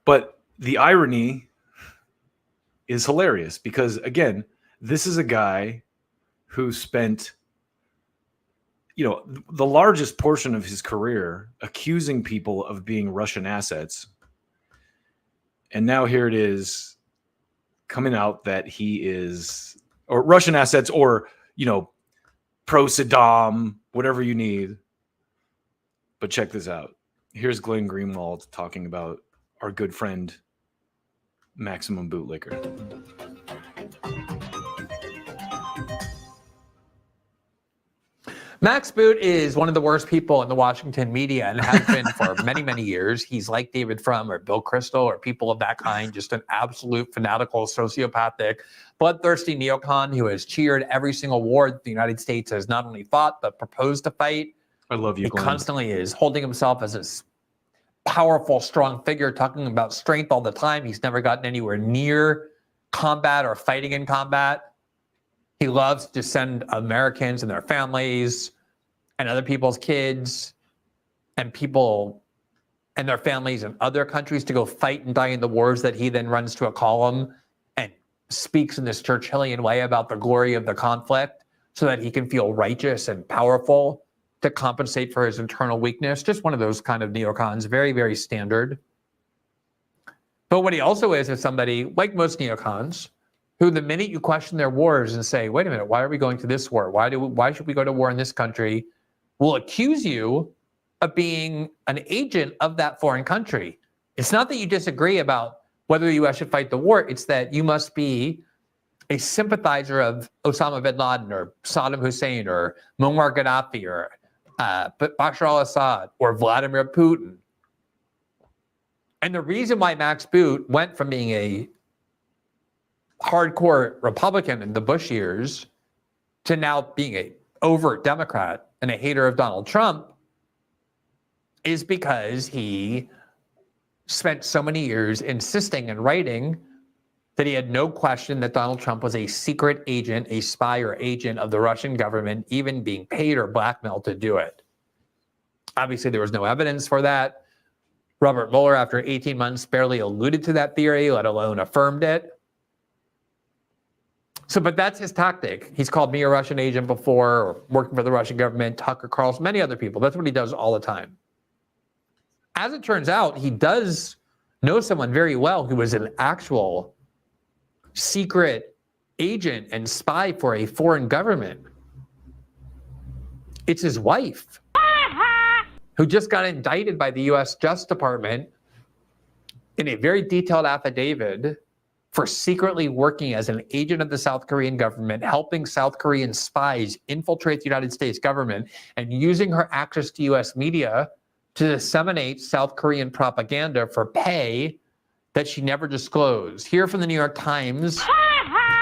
But the irony is hilarious because, again, this is a guy who spent, the largest portion of his career accusing people of being Russian assets. And now here it is coming out that he is, or Russian assets, or, pro-Saddam, whatever you need. But check this out. Here's Glenn Greenwald talking about our good friend, Maximum Bootlicker. Max Boot is one of the worst people in the Washington media and has been for many, many years. He's like David Frum or Bill Kristol or people of that kind, just an absolute fanatical, sociopathic, bloodthirsty neocon who has cheered every single war that the United States has not only fought, but proposed to fight. I love you, Glenn. He constantly is holding himself as a powerful, strong figure, talking about strength all the time. He's never gotten anywhere near combat or fighting in combat. He loves to send Americans and their families and other people's kids and people and their families in other countries to go fight and die in the wars that he then runs to a column and speaks in this Churchillian way about the glory of the conflict so that he can feel righteous and powerful to compensate for his internal weakness. Just one of those kind of neocons, very, very standard. But what he also is somebody, like most neocons, who the minute you question their wars and say, wait a minute, why are we going to this war? Why should we go to war in this country? Will accuse you of being an agent of that foreign country. It's not that you disagree about whether the U.S. should fight the war. It's that you must be a sympathizer of Osama bin Laden or Saddam Hussein or Muammar Gaddafi or Bashar al-Assad or Vladimir Putin. And the reason why Max Boot went from being a hardcore Republican in the Bush years to now being a overt Democrat and a hater of Donald Trump is because he spent so many years insisting and writing that he had no question that Donald Trump was a secret agent, a spy or agent of the Russian government, even being paid or blackmailed to do it. Obviously, there was no evidence for that. Robert Mueller, after 18 months, barely alluded to that theory, let alone affirmed it. So, but that's his tactic. He's called me a Russian agent before, or working for the Russian government, Tucker Carlson, many other people. That's what he does all the time. As it turns out, he does know someone very well who was an actual secret agent and spy for a foreign government. It's his wife, who just got indicted by the U.S. Justice Department in a very detailed affidavit for secretly working as an agent of the South Korean government, helping South Korean spies infiltrate the United States government, and using her access to U.S. media to disseminate South Korean propaganda for pay that she never disclosed. Here from the New York Times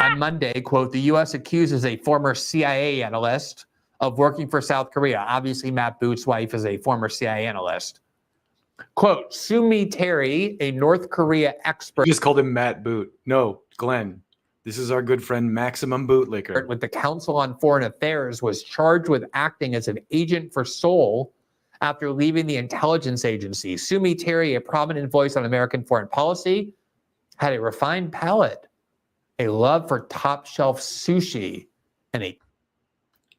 on Monday, quote, the U.S. accuses a former CIA analyst of working for South Korea. Obviously, Matt Boot's wife is a former CIA analyst. Quote, Sumi Terry, a North Korea expert. You just called him Matt Boot. No, Glenn. This is our good friend Maximum Bootlicker. With the Council on Foreign Affairs, was charged with acting as an agent for Seoul after leaving the intelligence agency. Sumi Terry, a prominent voice on American foreign policy, had a refined palate, a love for top-shelf sushi, and a...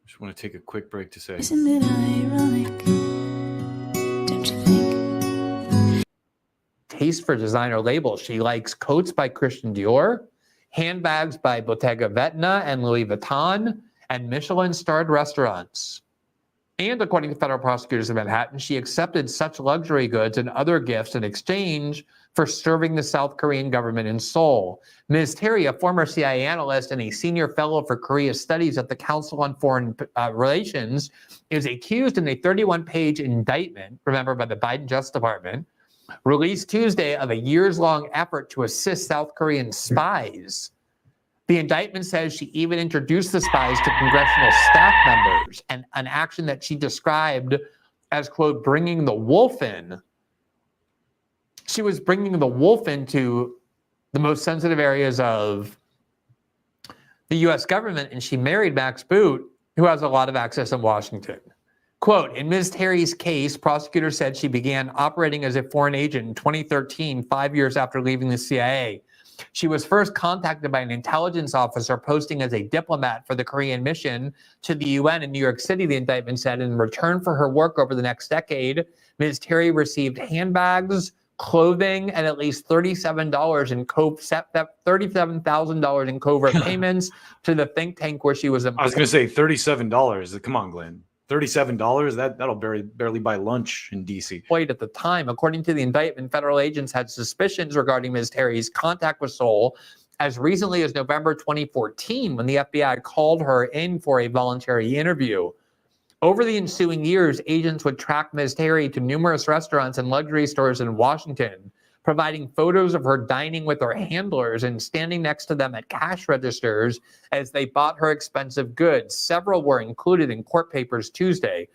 Just want to take a quick break to say... Isn't it ironic? Don't you think? Taste for designer labels. She likes coats by Christian Dior, handbags by Bottega Veneta and Louis Vuitton, and Michelin-starred restaurants. And according to federal prosecutors in Manhattan, she accepted such luxury goods and other gifts in exchange for serving the South Korean government in Seoul. Ms. Terry, a former CIA analyst and a senior fellow for Korea Studies at the Council on Foreign Relations, is accused in a 31-page indictment, remember, by the Biden Justice Department, released Tuesday, of a years-long effort to assist South Korean spies. The indictment says she even introduced the spies to congressional staff members, and an action that she described as, quote, bringing the wolf in. She was bringing the wolf into the most sensitive areas of the U.S. government, and she married Max Boot, who has a lot of access in Washington. Quote, in Ms. Terry's case, prosecutors said she began operating as a foreign agent in 2013, 5 years after leaving the CIA. She was first contacted by an intelligence officer posting as a diplomat for the Korean mission to the UN in New York City, the indictment said. In return for her work over the next decade, Ms. Terry received handbags, clothing, and at least $37,000 in covert payments to the think tank where she was employed. I was going to say $37. Come on, Glenn. $37, that'll barely buy lunch in D.C. At the time, according to the indictment, federal agents had suspicions regarding Ms. Terry's contact with Seoul as recently as November 2014, when the FBI called her in for a voluntary interview. Over the ensuing years, agents would track Ms. Terry to numerous restaurants and luxury stores in Washington, providing photos of her dining with her handlers and standing next to them at cash registers as they bought her expensive goods. Several were included in court papers Tuesday.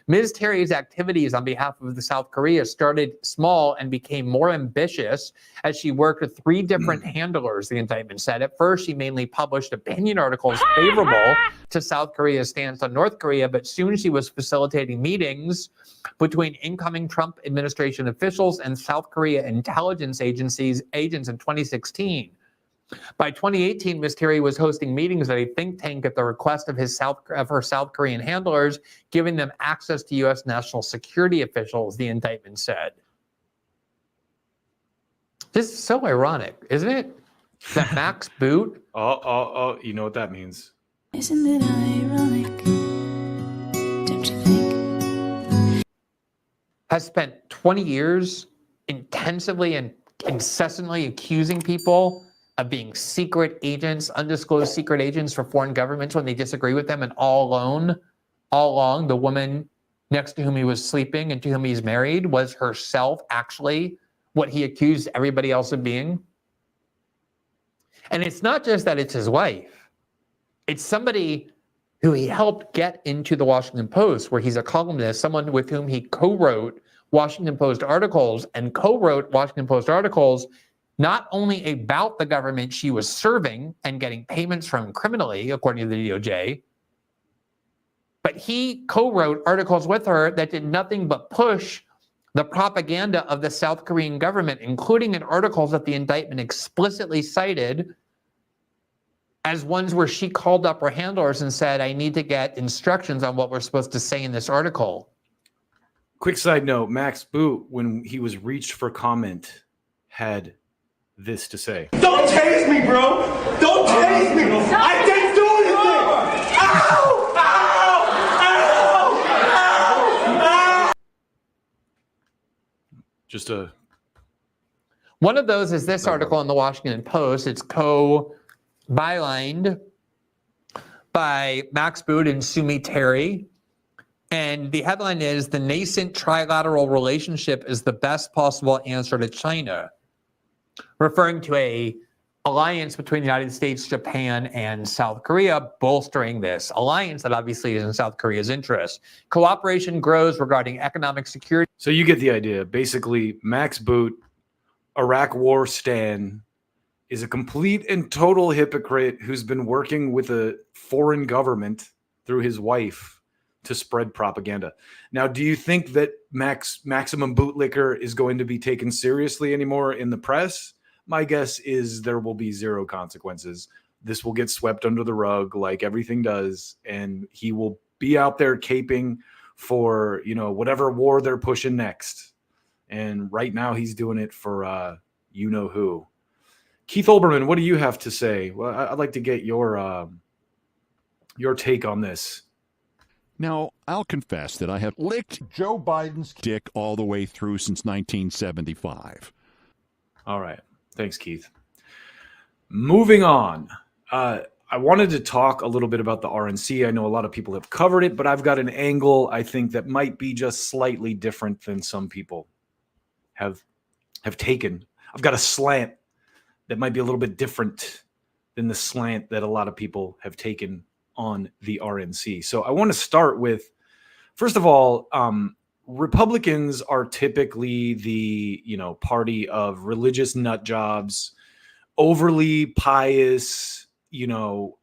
Ms. Terry's activities on behalf of the South Korea started small and became more ambitious as she worked with 3 different handlers, the indictment said. At first, she mainly published opinion articles favorable to South Korea's stance on North Korea, but soon she was facilitating meetings between incoming Trump administration officials and South Korea intelligence agencies agents in 2016. By 2018, Ms. Terry was hosting meetings at a think tank at the request of her South Korean handlers, giving them access to U.S. national security officials, the indictment said. This is so ironic, isn't it? That Max Boot... Oh, you know what that means. Isn't it ironic? Don't you think? Has spent 20 years intensively and incessantly accusing people of being secret agents, undisclosed secret agents for foreign governments when they disagree with them, and all along, the woman next to whom he was sleeping and to whom he's married was herself actually what he accused everybody else of being. And it's not just that it's his wife. It's somebody who he helped get into the Washington Post, where he's a columnist, someone with whom he co-wrote Washington Post articles and co-wrote Washington Post articles not only about the government she was serving and getting payments from criminally, according to the DOJ, but he co-wrote articles with her that did nothing but push the propaganda of the South Korean government, including in articles that the indictment explicitly cited as ones where she called up her handlers and said, I need to get instructions on what we're supposed to say in this article. Quick side note, Max Boot, when he was reached for comment, had this to say. Don't tase me, bro! Don't tase me! I didn't do anything! Ow! Ow! Ow! Ow! Just a... One of those is this article in the Washington Post. It's co-bylined by Max Boot and Sumi Terry. And the headline is, "The nascent trilateral relationship is the best possible answer to China," referring to a alliance between the United States, Japan, and South Korea, bolstering this alliance that obviously is in South Korea's interest. Cooperation grows regarding economic security. So you get the idea. Basically, Max Boot, Iraq War stan, is a complete and total hypocrite who's been working with a foreign government through his wife to spread propaganda. Now, do you think that Maximum Bootlicker is going to be taken seriously anymore in the press? My guess is there will be zero consequences. This will get swept under the rug like everything does, and he will be out there caping for, whatever war they're pushing next. And right now he's doing it for you know who. Keith Olbermann, what do you have to say? Well, I'd like to get your take on this. Now, I'll confess that I have licked Joe Biden's dick all the way through since 1975. All right. Thanks, Keith. Moving on. I wanted to talk a little bit about the RNC. I know a lot of people have covered it, but I've got an angle I think that might be just slightly different than some people have taken. I've got a slant that might be a little bit different than the slant that a lot of people have taken on the RNC. So I want to start with, first of all, Republicans are typically the, party of religious nut jobs, overly pious, you're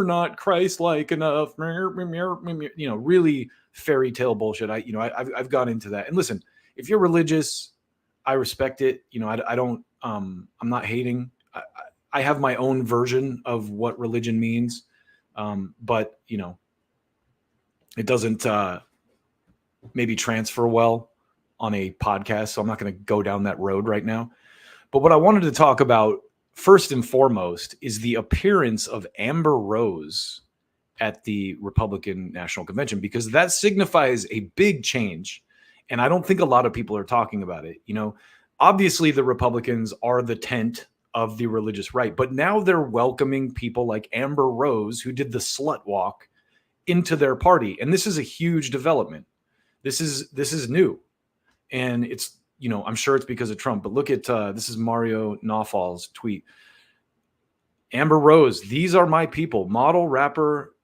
not Christ-like enough, really fairy tale bullshit. I've gone into that. And listen, if you're religious, I respect it. I'm not hating. I have my own version of what religion means. But it doesn't maybe transfer well on a podcast. So I'm not going to go down that road right now. But what I wanted to talk about first and foremost is the appearance of Amber Rose at the Republican National Convention, because that signifies a big change. And I don't think a lot of people are talking about it. Obviously the Republicans are the tent of the religious right, but now they're welcoming people like Amber Rose, who did the slut walk, into their party. And this is a huge development. This is new. And it's, I'm sure it's because of Trump, but look at, this is Mario Nawfal's tweet. Amber Rose, these are my people. Model rapper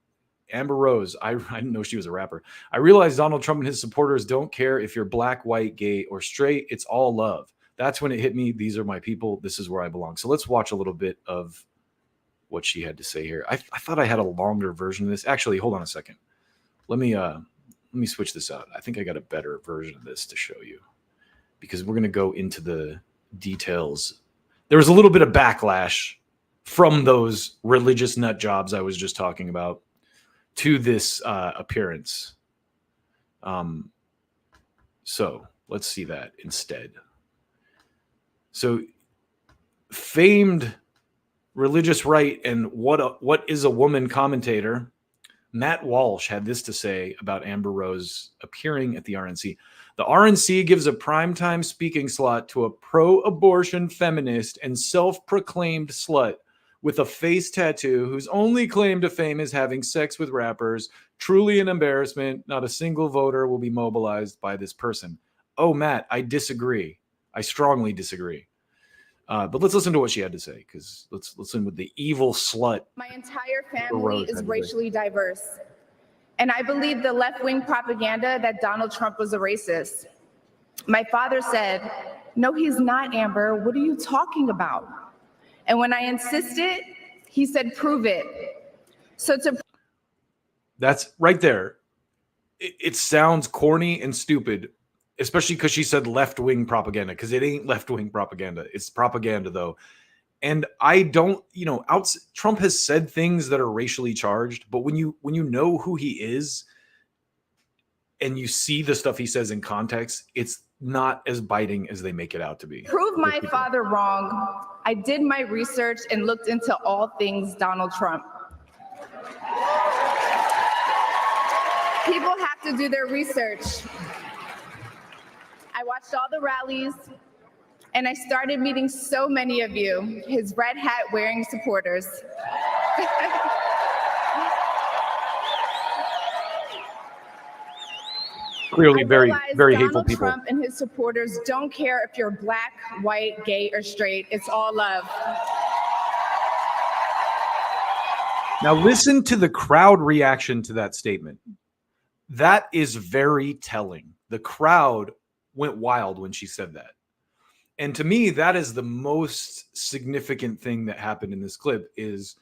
Amber Rose. I didn't know she was a rapper. I realize Donald Trump and his supporters don't care if you're black, white, gay, or straight. It's all love. That's when it hit me. These are my people. This is where I belong. So let's watch a little bit of what she had to say here. I thought I had a longer version of this. Actually, hold on a second. Let me switch this out. I think I got a better version of this to show you, because we're going to go into the details. There was a little bit of backlash from those religious nut jobs I was just talking about to this appearance. So let's see that instead. So famed religious right and what is a woman commentator, Matt Walsh, had this to say about Amber Rose appearing at the RNC. The RNC gives a primetime speaking slot to a pro-abortion feminist and self-proclaimed slut with a face tattoo whose only claim to fame is having sex with rappers. Truly an embarrassment. Not a single voter will be mobilized by this person. Oh, Matt, I disagree. I strongly disagree. But let's listen to what she had to say, because let's listen with the evil slut. My entire family is racially diverse, and I believe the left-wing propaganda that Donald Trump was a racist. My father said, "No, he's not, Amber. What are you talking about?" And when I insisted, he said, "Prove it." That's right there. It sounds corny and stupid, especially because she said left-wing propaganda, because it ain't left-wing propaganda. It's propaganda, though. And I don't, Trump has said things that are racially charged, but when you know who he is and you see the stuff he says in context, it's not as biting as they make it out to be. Prove my father wrong. I did my research and looked into all things Donald Trump. People have to do their research. I watched all the rallies And I started meeting so many of you, his red hat wearing supporters. Clearly very hateful Donald people. Trump and his supporters don't care if you're black, white, gay, or straight. It's all love. Now listen to the crowd reaction to that statement. That is very telling. The crowd went wild when she said that. And to me, that is the most significant thing that happened in this clip is,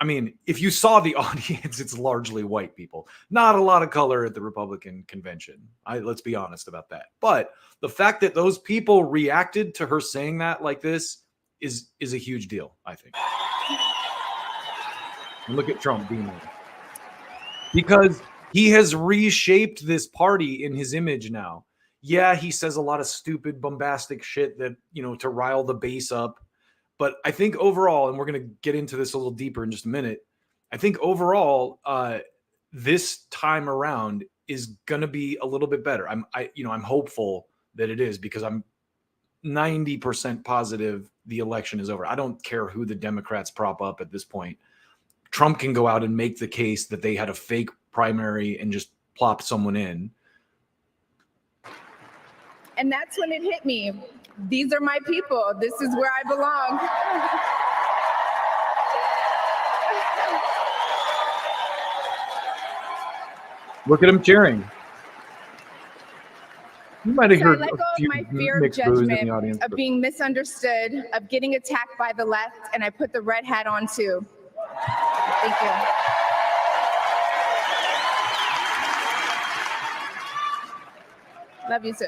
I mean, if you saw the audience, it's largely white people. Not a lot of color at the Republican convention. Let's be honest about that. But the fact that those people reacted to her saying that like this is a huge deal, I think. And look at Trump being there. Because he has reshaped this party in his image now. Yeah, he says a lot of stupid, bombastic shit that, you know, to rile the base up. But I think overall, and we're going to get into this a little deeper in just a minute, I think overall, this time around is going to be a little bit better. I'm hopeful that it is, because I'm 90% positive the election is over. I don't care who the Democrats prop up at this point. Trump can go out and make the case that they had a fake primary and just plop someone in. And that's when it hit me. These are my people. This is where I belong. Look at him cheering. You might have So heard I let a go of few my fear of mixed boos in the judgment, audience. of being misunderstood, of getting attacked by the left, and I put the red hat on too. Thank you. Love you too.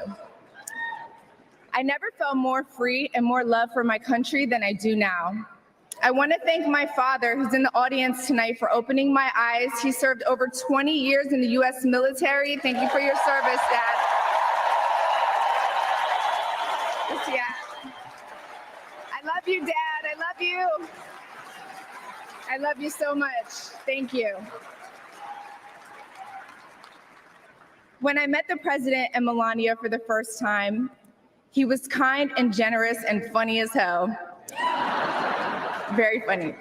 I never felt more free and more love for my country than I do now. I want to thank my father, who's in the audience tonight, for opening my eyes. He served over 20 years in the U.S. military. Thank you for your service, Dad. Yeah. I love you, Dad. I love you. I love you so much. Thank you. When I met the president and Melania for the first time, he was kind and generous and funny as hell. Very funny.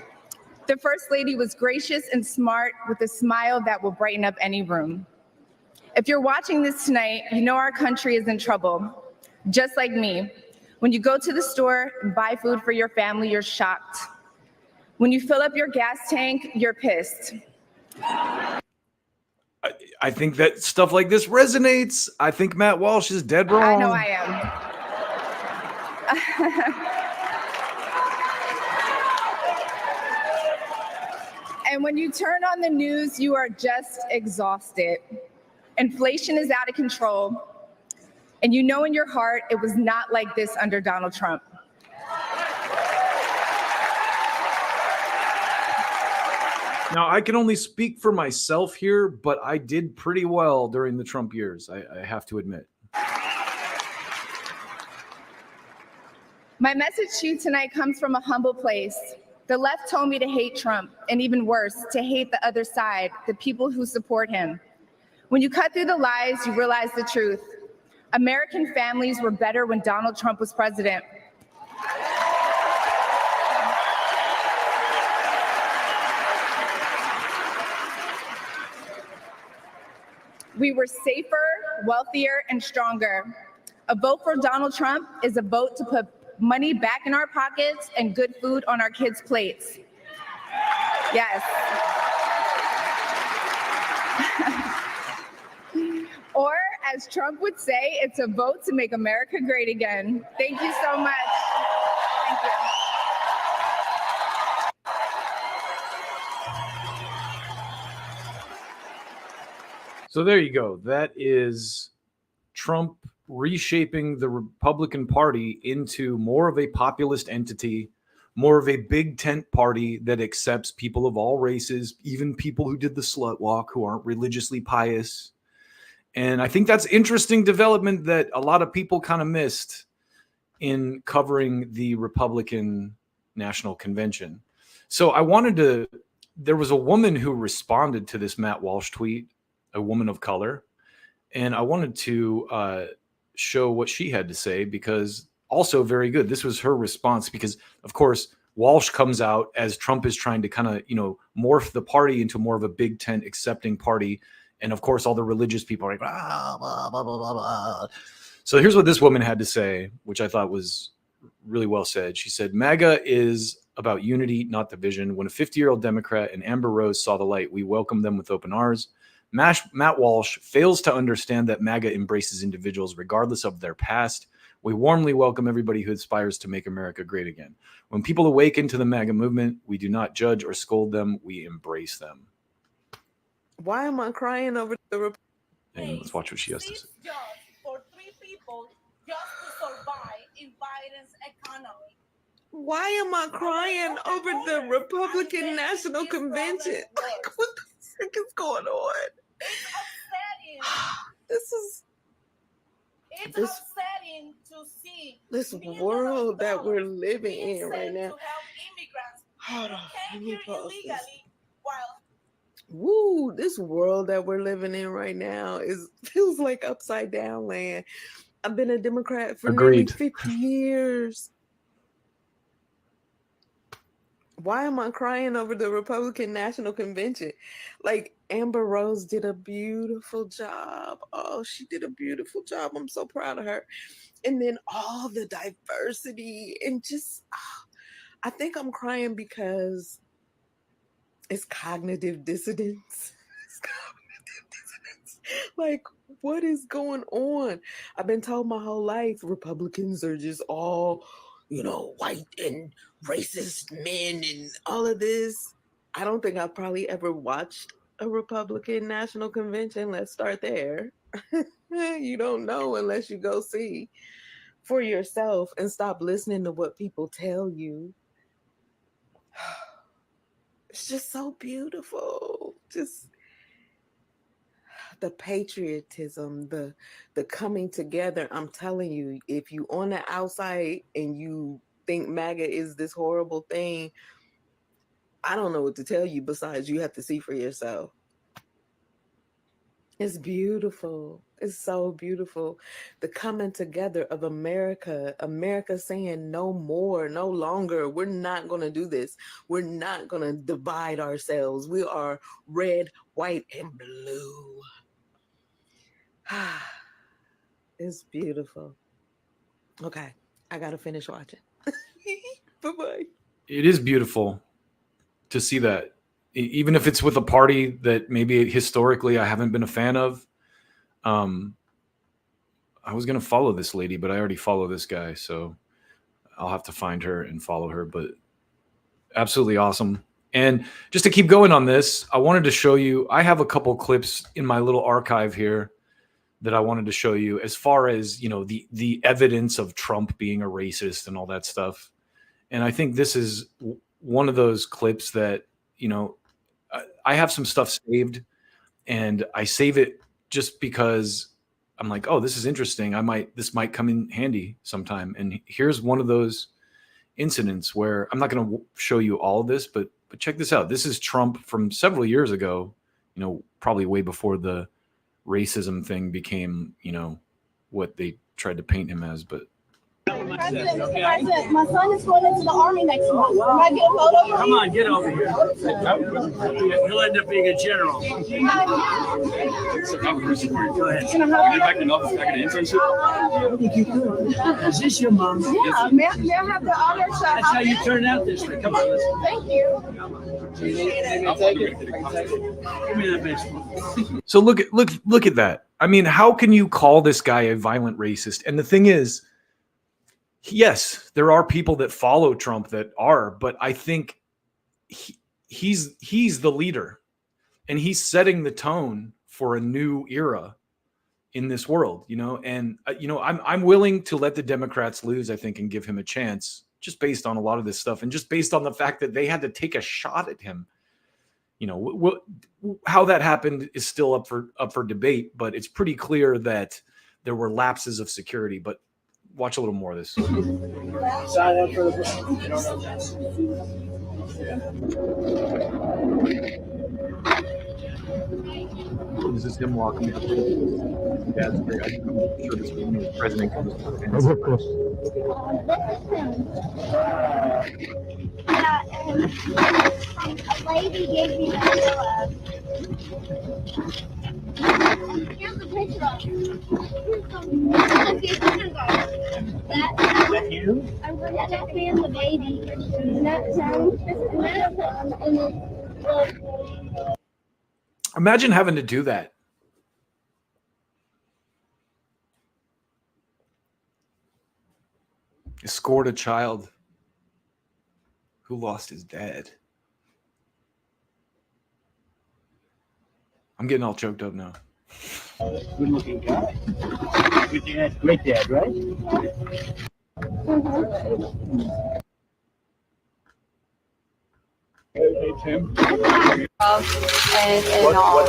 The First Lady was gracious and smart with a smile that will brighten up any room. If you're watching this tonight, you know our country is in trouble. Just like me. When you go to the store and buy food for your family, you're shocked. When you fill up your gas tank, you're pissed. I think that stuff like this resonates. I think Matt Walsh is dead wrong. I know I am. And when you turn on the news, you are just exhausted. Inflation is out of control. And you know in your heart it was not like this under Donald Trump. Now, I can only speak for myself here, but I did pretty well during the Trump years, I have to admit. My message to you tonight comes from a humble place. The left told me to hate Trump, and even worse, to hate the other side, the people who support him. When you cut through the lies, you realize the truth. American families were better when Donald Trump was president. We were safer, wealthier, and stronger. A vote for Donald Trump is a vote to put money back in our pockets and good food on our kids' plates. Yes. Or, as Trump would say, it's a vote to make America great again. Thank you so much. Thank you. So there you go. That is Trump reshaping the Republican Party into more of a populist entity, more of a big tent party that accepts people of all races, even people who did the slut walk, who aren't religiously pious. And I think that's interesting development that a lot of people kind of missed in covering the Republican National Convention. So there was a woman who responded to this Matt Walsh tweet, a woman of color. And I wanted to show what she had to say, because also very good. This was her response because, of course, Walsh comes out as Trump is trying to kind of, morph the party into more of a big tent accepting party. And of course, all the religious people are like, blah, blah, blah, blah, blah, blah. So here's what this woman had to say, which I thought was really well said. She said, MAGA is about unity, not division. When a 50-year-old Democrat and Amber Rose saw the light, we welcomed them with open arms. Matt Walsh fails to understand that MAGA embraces individuals regardless of their past. We warmly welcome everybody who aspires to make America great again. When people awaken to the MAGA movement, we do not judge or scold them. We embrace them. Why am I crying over the And let's watch what she has to say. For 3 people just to survive in Biden's economy. Why am I crying over the Republican National Convention? Like, what the frick is going on? It's upsetting to see this world that we're living in right now. Hold on, let me pause this. Woo, this world that we're living in right now feels like upside down land. I've been a Democrat for nearly 50 years. Why am I crying over the Republican National Convention? Like, Amber Rose did a beautiful job. Oh, she did a beautiful job. I'm so proud of her. And then all the diversity and just, I think I'm crying because it's cognitive dissonance. It's cognitive dissonance. Like, what is going on? I've been told my whole life Republicans are just all, white and racist men and all of this. I don't think I've probably ever watched a Republican National Convention. Let's start there. You don't know unless you go see for yourself and stop listening to what people tell you. It's just so beautiful. Just the patriotism, the coming together. I'm telling you, if you on the outside and you think MAGA is this horrible thing, I don't know what to tell you besides you have to see for yourself. It's beautiful. It's so beautiful. The coming together of America saying no more, no longer. We're not going to do this. We're not going to divide ourselves. We are red, white, and blue. It's beautiful. Okay, I got to finish watching. Bye-bye. It is beautiful to see that, even if it's with a party that maybe historically I haven't been a fan of. I was going to follow this lady, but I already follow this guy, so I'll have to find her and follow her. But absolutely awesome. And just to keep going on this, I wanted to show you, I have a couple clips in my little archive here that I wanted to show you as far as, the evidence of Trump being a racist and all that stuff. And I think this is one of those clips that, I have some stuff saved, and I save it just because I'm like, oh, this is interesting. This might come in handy sometime. And here's one of those incidents where I'm not going to show you all of this, but check this out. This is Trump from several years ago, probably way before the racism thing became, what they tried to paint him as. But President, my son is going into the Army next month. Can I get a photo? Come on, get over here. He'll end up being a general. Go ahead. Can I help you? Back in office, back in the internship. Is this your mom? Yeah, may I have the honor to That's how you turn out this way. Come on, listen. Thank you. Give me that baseball. so look at that. I mean, how can you call this guy a violent racist? And the thing is, yes, there are people that follow Trump that are, but I think he's the leader, and he's setting the tone for a new era in this world, and I'm willing to let the Democrats lose, I think, and give him a chance just based on a lot of this stuff, and just based on the fact that they had to take a shot at him. How that happened is still up for debate, but it's pretty clear that there were lapses of security. But watch a little more of this. This is him walking up. Yeah, it's great. I'm sure this was when he was president. A lady gave me a here's the picture of that you? I'm going to check me and the baby. And that sound. Imagine having to do that. Escort a child who lost his dad. I'm getting all choked up now. Good looking guy. Good dad. Great dad, right? Hey, Tim. And all.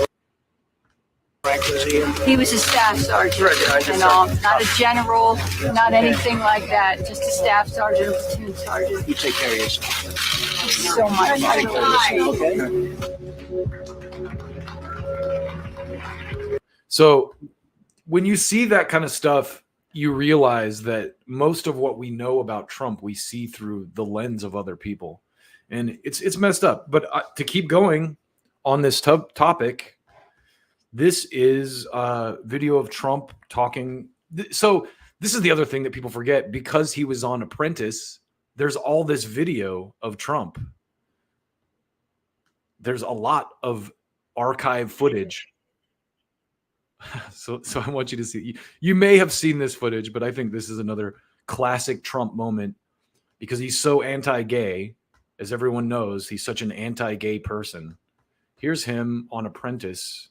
He was a staff sergeant and all, not a general, not anything like that, just a staff sergeant, a platoon sergeant. You take care of yourself. So much. Okay. So when you see that kind of stuff, you realize that most of what we know about Trump, we see through the lens of other people. And it's messed up. But to keep going on this topic, this is a video of Trump talking. So this is the other thing that people forget. Because he was on Apprentice, there's all this video of Trump. There's a lot of archive footage. So I want you to see. You may have seen this footage, but I think this is another classic Trump moment because he's so anti-gay. As everyone knows, he's such an anti-gay person. Here's him on Apprentice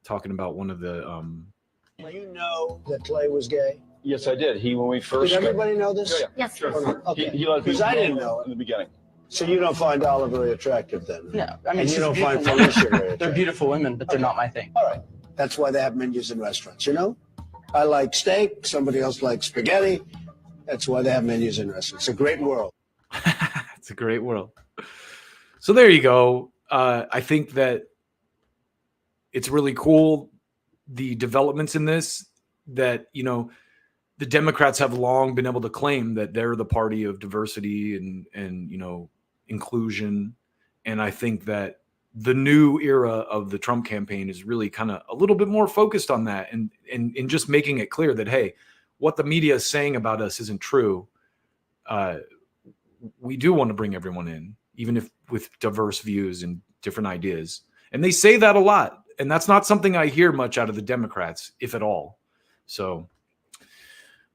talking about one of the You know that Clay was gay? Yes, I did. When we first. Did everybody know this? Yeah, Yes. sure. Okay. Because I didn't know in the beginning. So you don't find Olive very attractive then? No, I mean, And you she's don't find beautiful. Felicia very attractive? They're beautiful women, but they're not my thing. All right. That's why they have menus in restaurants, you know? I like steak. Somebody else likes spaghetti. That's why they have menus in restaurants. It's a great world. It's a great world. So there you go. I think that it's really cool, the developments in this, that, you know, the Democrats have long been able to claim that they're the party of diversity and you know, inclusion. And I think that the new era of the Trump campaign is really kind of a little bit more focused on that and just making it clear that, hey, what the media is saying about us isn't true. We do want to bring everyone in, even if with diverse views and different ideas. And they say that a lot. And that's not something I hear much out of the Democrats, if at all. So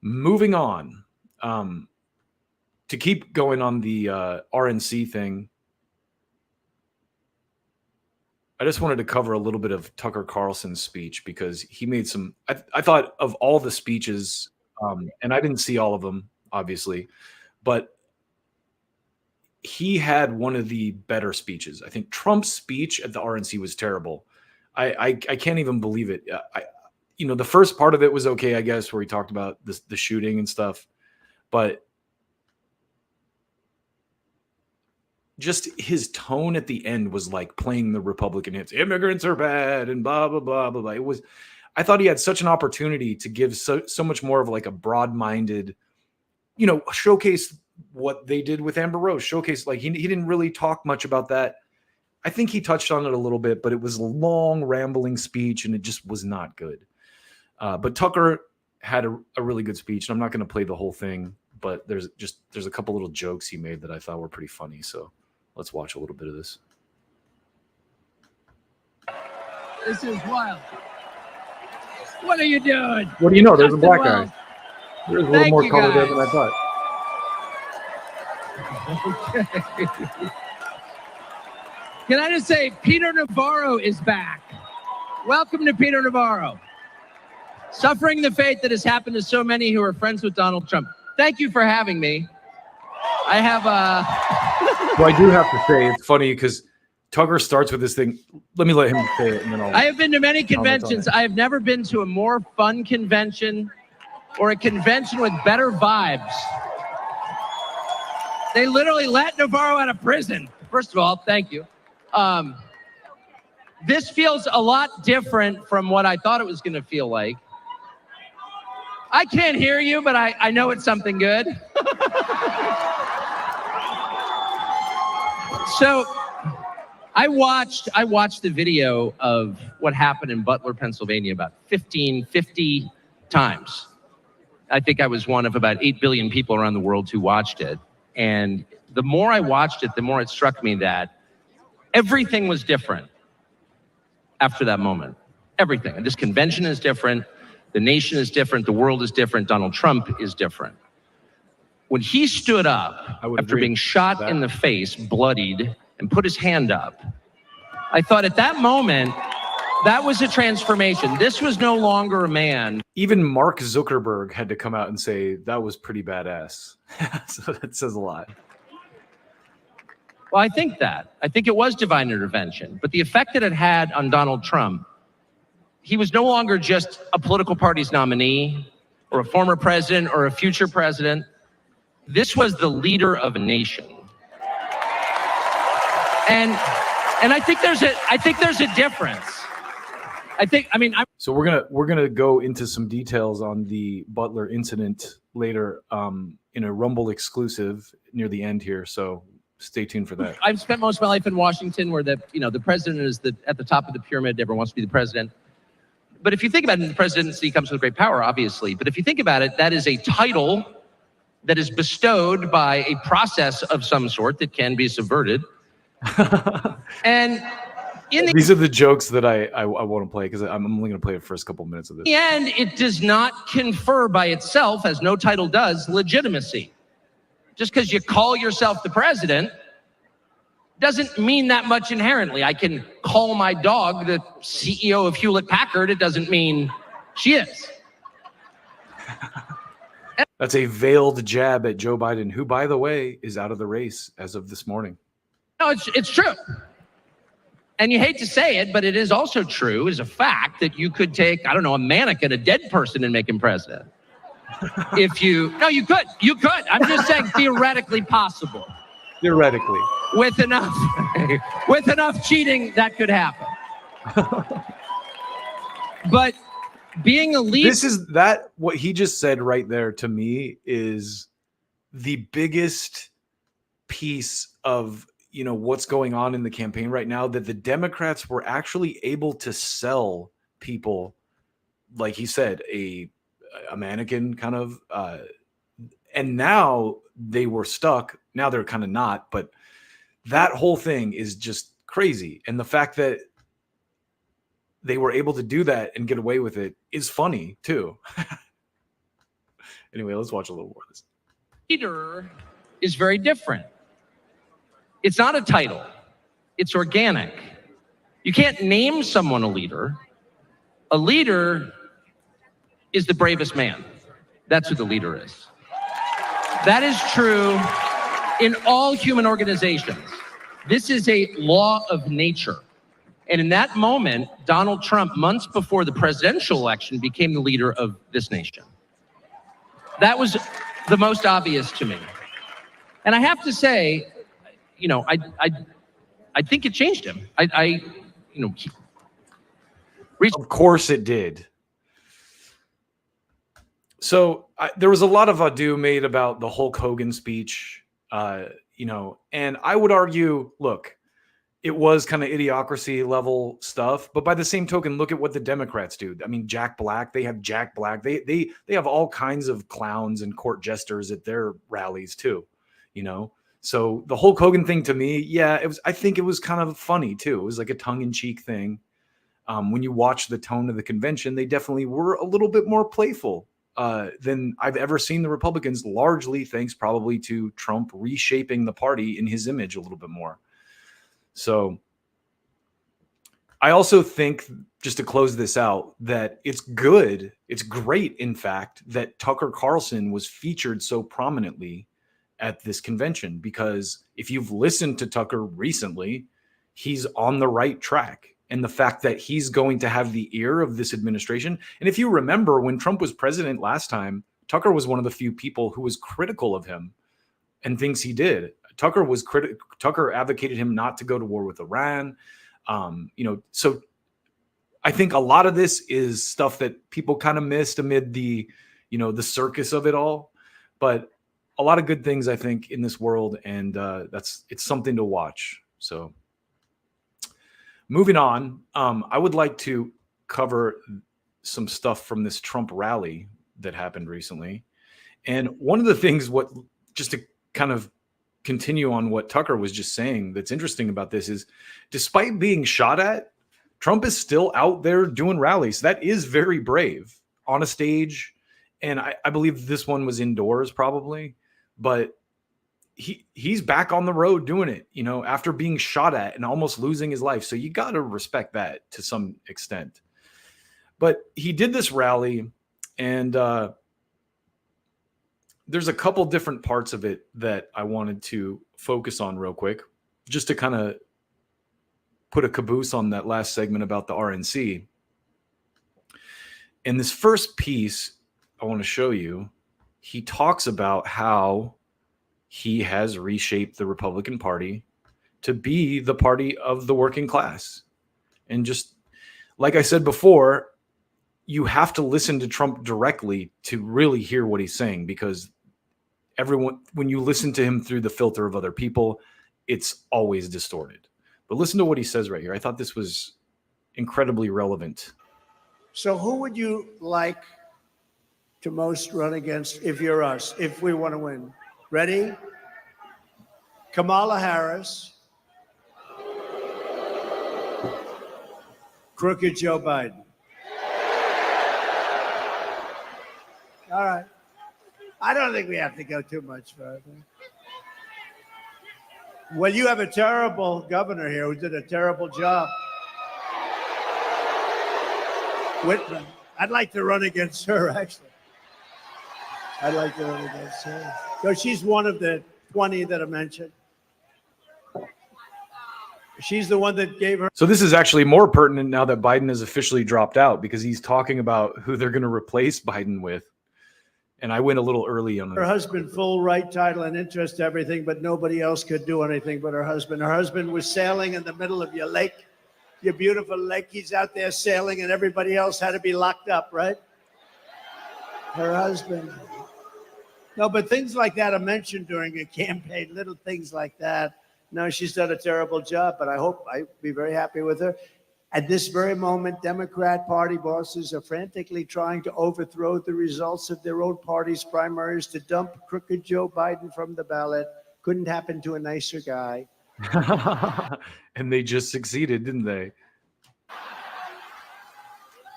moving on, to keep going on the RNC thing, I just wanted to cover a little bit of Tucker Carlson's speech because he made some, I thought of all the speeches, and I didn't see all of them, obviously, but he had one of the better speeches. I think Trump's speech at the RNC was terrible. I can't even believe it. You know, the first part of it was okay, I guess, where he talked about the shooting and stuff, but just his tone at the end was like playing the Republican hits. Immigrants are bad and blah, blah, blah, blah, blah. It was, I thought he had such an opportunity to give so much more of like a broad-minded, you know, showcase what they did with Amber Rose, showcase, like he didn't really talk much about that. I think he touched on it a little bit, but it was a long rambling speech and it just was not good. But Tucker had a really good speech, and I'm not going to play the whole thing, but there's a couple little jokes he made that I thought were pretty funny. So let's watch a little bit of this. This is wild. What are you doing? What do you know? There's a black Well, guy. There's a little more color there than I thought. Can I just say, Peter Navarro is back. Welcome to Peter Navarro. Suffering the fate that has happened to so many who are friends with Donald Trump. Thank you for having me. I have So I do have to say, it's funny because Tucker starts with this thing. Let me let him say it, and then I have been to many comment on conventions. it. I have never been to a more fun convention or a convention with better vibes. They literally let Navarro out of prison. First of all, thank you. This feels a lot different from what I thought it was going to feel like. I can't hear you, but I know it's something good. So I watched the video of what happened in Butler, Pennsylvania about 50 times. I think I was one of about 8 billion people around the world who watched it. And the more I watched it, the more it struck me that everything was different after that moment. Everything. And this convention is different. The nation is different. The world is different. Donald Trump is different. When he stood up after being shot in the face, bloodied, and put his hand up, I thought at that moment, that was a transformation. This was no longer a man. Even Mark Zuckerberg had to come out and say that was pretty badass. So that says a lot. Well, I think it was divine intervention, but the effect that it had on Donald Trump, he was no longer just a political party's nominee or a former president or a future president. This was the leader of a nation. And I think there's a difference. So we're gonna go into some details on the Butler incident later in a Rumble exclusive near the end here. So stay tuned for that. I've spent most of my life in Washington, where the president is at the top of the pyramid. Everyone wants to be the president. But if you think about it, the presidency comes with great power, obviously. But if you think about it, that is a title that is bestowed by a process of some sort that can be subverted. And these are the jokes that I want to play, because I'm only going to play the first couple minutes of this. in the end, it does not confer by itself, as no title does, legitimacy. Just because you call yourself the president doesn't mean that much inherently. I can call my dog the CEO of Hewlett Packard. It doesn't mean she is. That's a veiled jab at Joe Biden, who, by the way, is out of the race as of this morning. No, it's true. And you hate to say it, but it is also true, is a fact, that you could take, I don't know, a mannequin, a dead person, and make him president. You could. I'm just saying theoretically possible. Theoretically. With enough cheating, that could happen. But being a leader. What he just said right there to me is the biggest piece of what's going on in the campaign right now, that the Democrats were actually able to sell people, like he said, a mannequin kind of, and now they were stuck. Now they're kind of not, but that whole thing is just crazy. And the fact that they were able to do that and get away with it is funny too. Anyway, let's watch a little more of this. Leader is very different. It's not a title. It's organic. You can't name someone a leader. A leader is the bravest man. That's who the leader is. That is true in all human organizations. This is a law of nature. And in that moment, Donald Trump, months before the presidential election, became the leader of this nation. That was the most obvious to me. And I have to say, I think it changed him. Of course it did. So there was a lot of ado made about the Hulk Hogan speech, and I would argue, look, it was kind of idiocracy level stuff, but by the same token, look at what the Democrats do. I mean, Jack Black, they have Jack Black. They have all kinds of clowns and court jesters at their rallies too, So the Hulk Hogan thing, to me, I think it was kind of funny too. It was like a tongue-in-cheek thing. When you watch the tone of the convention, they definitely were a little bit more playful than I've ever seen the Republicans, largely thanks probably to Trump reshaping the party in his image a little bit more. So I also think, just to close this out, that it's great, in fact, that Tucker Carlson was featured so prominently at this convention, because if you've listened to Tucker recently, he's on the right track. And the fact that he's going to have the ear of this administration. And if you remember, when Trump was president last time, Tucker was one of the few people who was critical of him and things he did. Tucker advocated him not to go to war with Iran. So I think a lot of this is stuff that people kind of missed amid the, the circus of it all. But a lot of good things, I think, in this world, and it's something to watch. So moving on, I would like to cover some stuff from this Trump rally that happened recently. And one of the things, just to kind of continue on what Tucker was just saying, that's interesting about this is, despite being shot at, Trump is still out there doing rallies. That is very brave on a stage. And I believe this one was indoors probably, but he's back on the road doing it, after being shot at and almost losing his life. So you got to respect that to some extent. But he did this rally, and there's a couple different parts of it that I wanted to focus on real quick, just to kind of put a caboose on that last segment about the RNC. In this first piece, I want to show you, he talks about how he has reshaped the Republican Party to be the party of the working class. And just like I said before, you have to listen to Trump directly to really hear what he's saying, because when you listen to him through the filter of other people, it's always distorted. But listen to what he says right here. I thought this was incredibly relevant. So who would you like to most run against if you're us, if we want to win? Ready? Kamala Harris, crooked Joe Biden. All right. I don't think we have to go too much further. Well, you have a terrible governor here who did a terrible job. Whitman. I'd like to run against her, actually. I'd like to run against her. So she's one of the 20 that I mentioned. She's the one that gave her. So this is actually more pertinent now that Biden has officially dropped out, because he's talking about who they're going to replace Biden with. And I went a little early on her husband, full right, title, and interest, everything, but nobody else could do anything but her husband. Her husband was sailing in the middle of your lake, your beautiful lake. He's out there sailing, and everybody else had to be locked up, right? Her husband. No, but things like that are mentioned during a campaign, little things like that. No, she's done a terrible job, but I'd be very happy with her. At this very moment, Democrat Party bosses are frantically trying to overthrow the results of their own party's primaries to dump crooked Joe Biden from the ballot. Couldn't happen to a nicer guy. And they just succeeded, didn't they?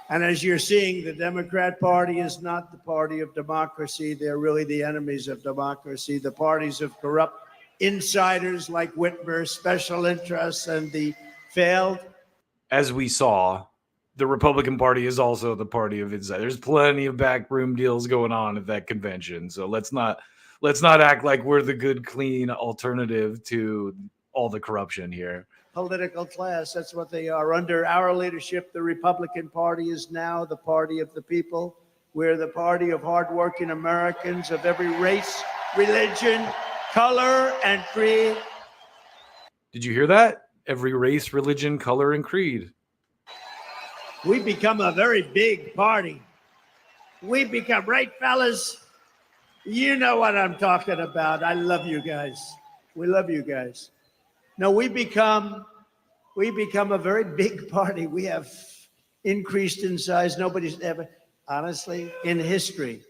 And as you're seeing, the Democrat Party is not the party of democracy. They're really the enemies of democracy. The parties of corrupt insiders like Whitmer, special interests, and the failed. As we saw, the Republican Party is also the party of insiders. There's plenty of backroom deals going on at that convention. So let's not act like we're the good, clean alternative to all the corruption here. Political class, that's what they are. Under our leadership, the Republican Party is now the party of the people. We're the party of hardworking Americans of every race, religion, color, and creed. Did you hear that? Every race, religion, color, and creed. We become a very big party. We become, right, fellas? You know what I'm talking about. I love you guys. We love you guys. No, we become a very big party. We have increased in size. Nobody's ever, honestly, in history,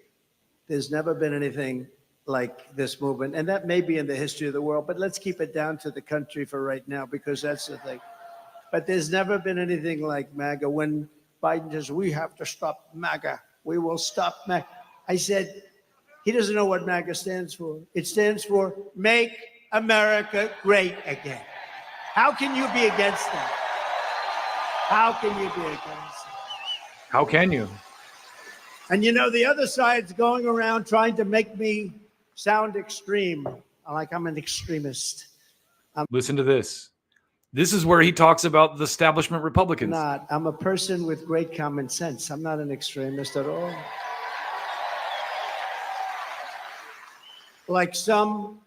there's never been anything like this movement. And that may be in the history of the world, but let's keep it down to the country for right now, because that's the thing. But there's never been anything like MAGA. When Biden says, we have to stop MAGA, we will stop MAGA. I said, he doesn't know what MAGA stands for. It stands for Make America Great Again. How can you be against that? How can you be against that? How can you? And you know, the other side's going around trying to make me sound extreme, like I'm an extremist. Listen to this. This is where he talks about the establishment Republicans. I'm a person with great common sense. I'm not an extremist at all. Like some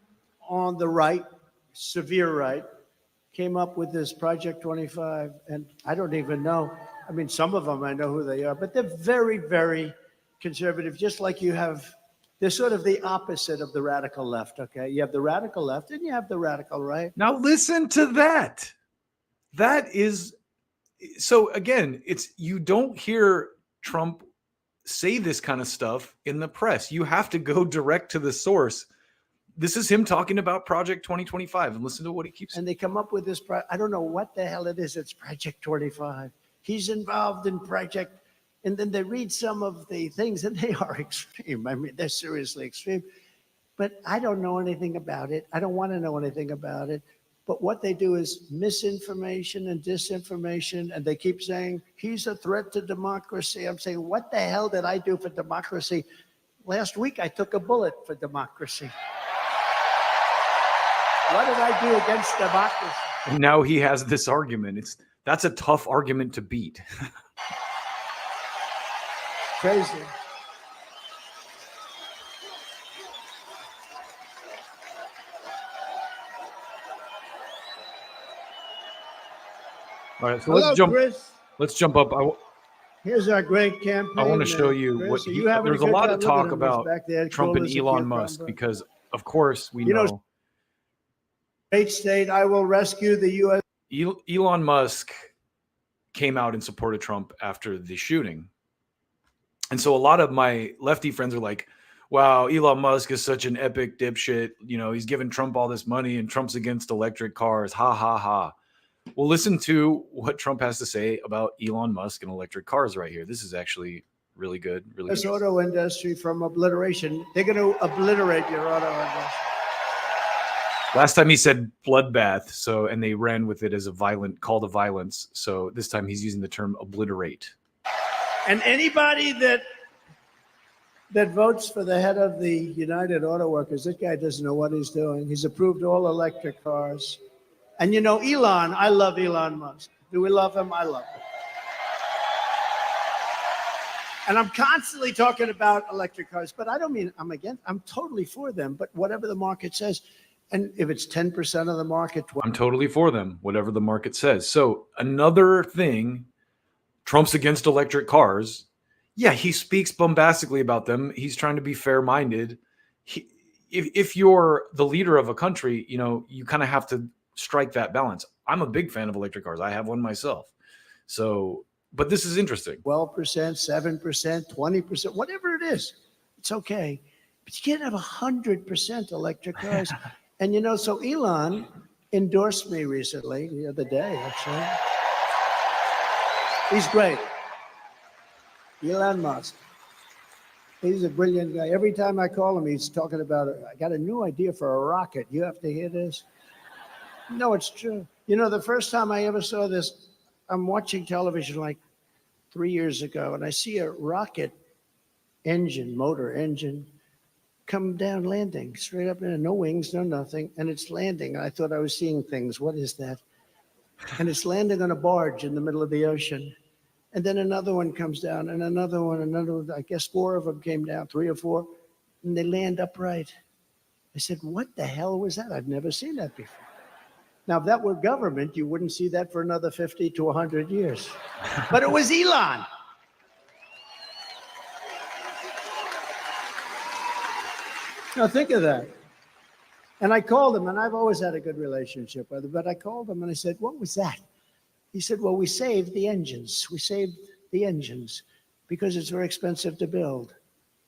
on the right, severe right, came up with this Project 25, and I don't even know. I mean, some of them I know who they are, but they're very, very conservative, just like you have. They're sort of the opposite of the radical left, okay? You have the radical left and you have the radical right. Now listen to that. That is, so again, it's, you don't hear Trump say this kind of stuff in the press. You have to go direct to the source. This is him talking about Project 2025, and listen to what he keeps. And they come up with this, I don't know what the hell it is. It's Project 25. He's involved in Project, and then they read some of the things and they are extreme. I mean, they're seriously extreme, but I don't know anything about it. I don't want to know anything about it. But what they do is misinformation and disinformation, and they keep saying, he's a threat to democracy. I'm saying, what the hell did I do for democracy? Last week, I took a bullet for democracy. What did I do against democracy? And now he has this argument. That's a tough argument to beat. Crazy. All right, so Hello, let's jump up. Here's our great campaign. I want to show you Chris, what there's a lot of talk about Trump and Elon Musk because, of course, we know. Great state, I will rescue the U.S. Elon Musk came out in support of Trump after the shooting. And so a lot of my lefty friends are like, wow, Elon Musk is such an epic dipshit. You know, he's giving Trump all this money and Trump's against electric cars. Ha, ha, ha. Well, listen to what Trump has to say about Elon Musk and electric cars right here. This is actually really good. Really This good. auto industry from obliteration. They're going to obliterate your auto industry. Last time he said bloodbath, so, and they ran with it as a violent call to violence. So this time he's using the term obliterate. And anybody that votes for the head of the United Auto Workers, that guy doesn't know what he's doing. He's approved all electric cars. And you know, Elon, I love Elon Musk. Do we love him? I love him. And I'm constantly talking about electric cars, but I don't mean I'm against, I'm totally for them, but whatever the market says. And if it's 10% of the market, I'm totally for them, whatever the market says. So another thing, Trump's against electric cars. Yeah, he speaks bombastically about them. He's trying to be fair-minded. If you're the leader of a country, you know, you kind of have to strike that balance. I'm a big fan of electric cars. I have one myself. So, but this is interesting. 12%, 7%, 20%, whatever it is, it's okay. But you can't have 100% electric cars. And you know, so Elon endorsed me recently, the other day, actually. He's great. Elon Musk. He's a brilliant guy. Every time I call him, he's talking about, I got a new idea for a rocket. You have to hear this. No, it's true. You know, the first time I ever saw this, I'm watching television like 3 years ago, and I see a rocket engine, motor engine, come down landing straight up there, no wings, no nothing, and it's landing. I thought I was seeing things. What is that? And it's landing on a barge in the middle of the ocean. And then another one comes down, and another one. I guess 4 of them came down, 3 or 4, and they land upright. I said, what the hell was that? I've never seen that before. Now, if that were government, you wouldn't see that for another 50 to 100 years. But it was Elon. Now, think of that. And I called him, and I've always had a good relationship with him, but I called him and I said, what was that? He said, well, we saved the engines. We saved the engines because it's very expensive to build.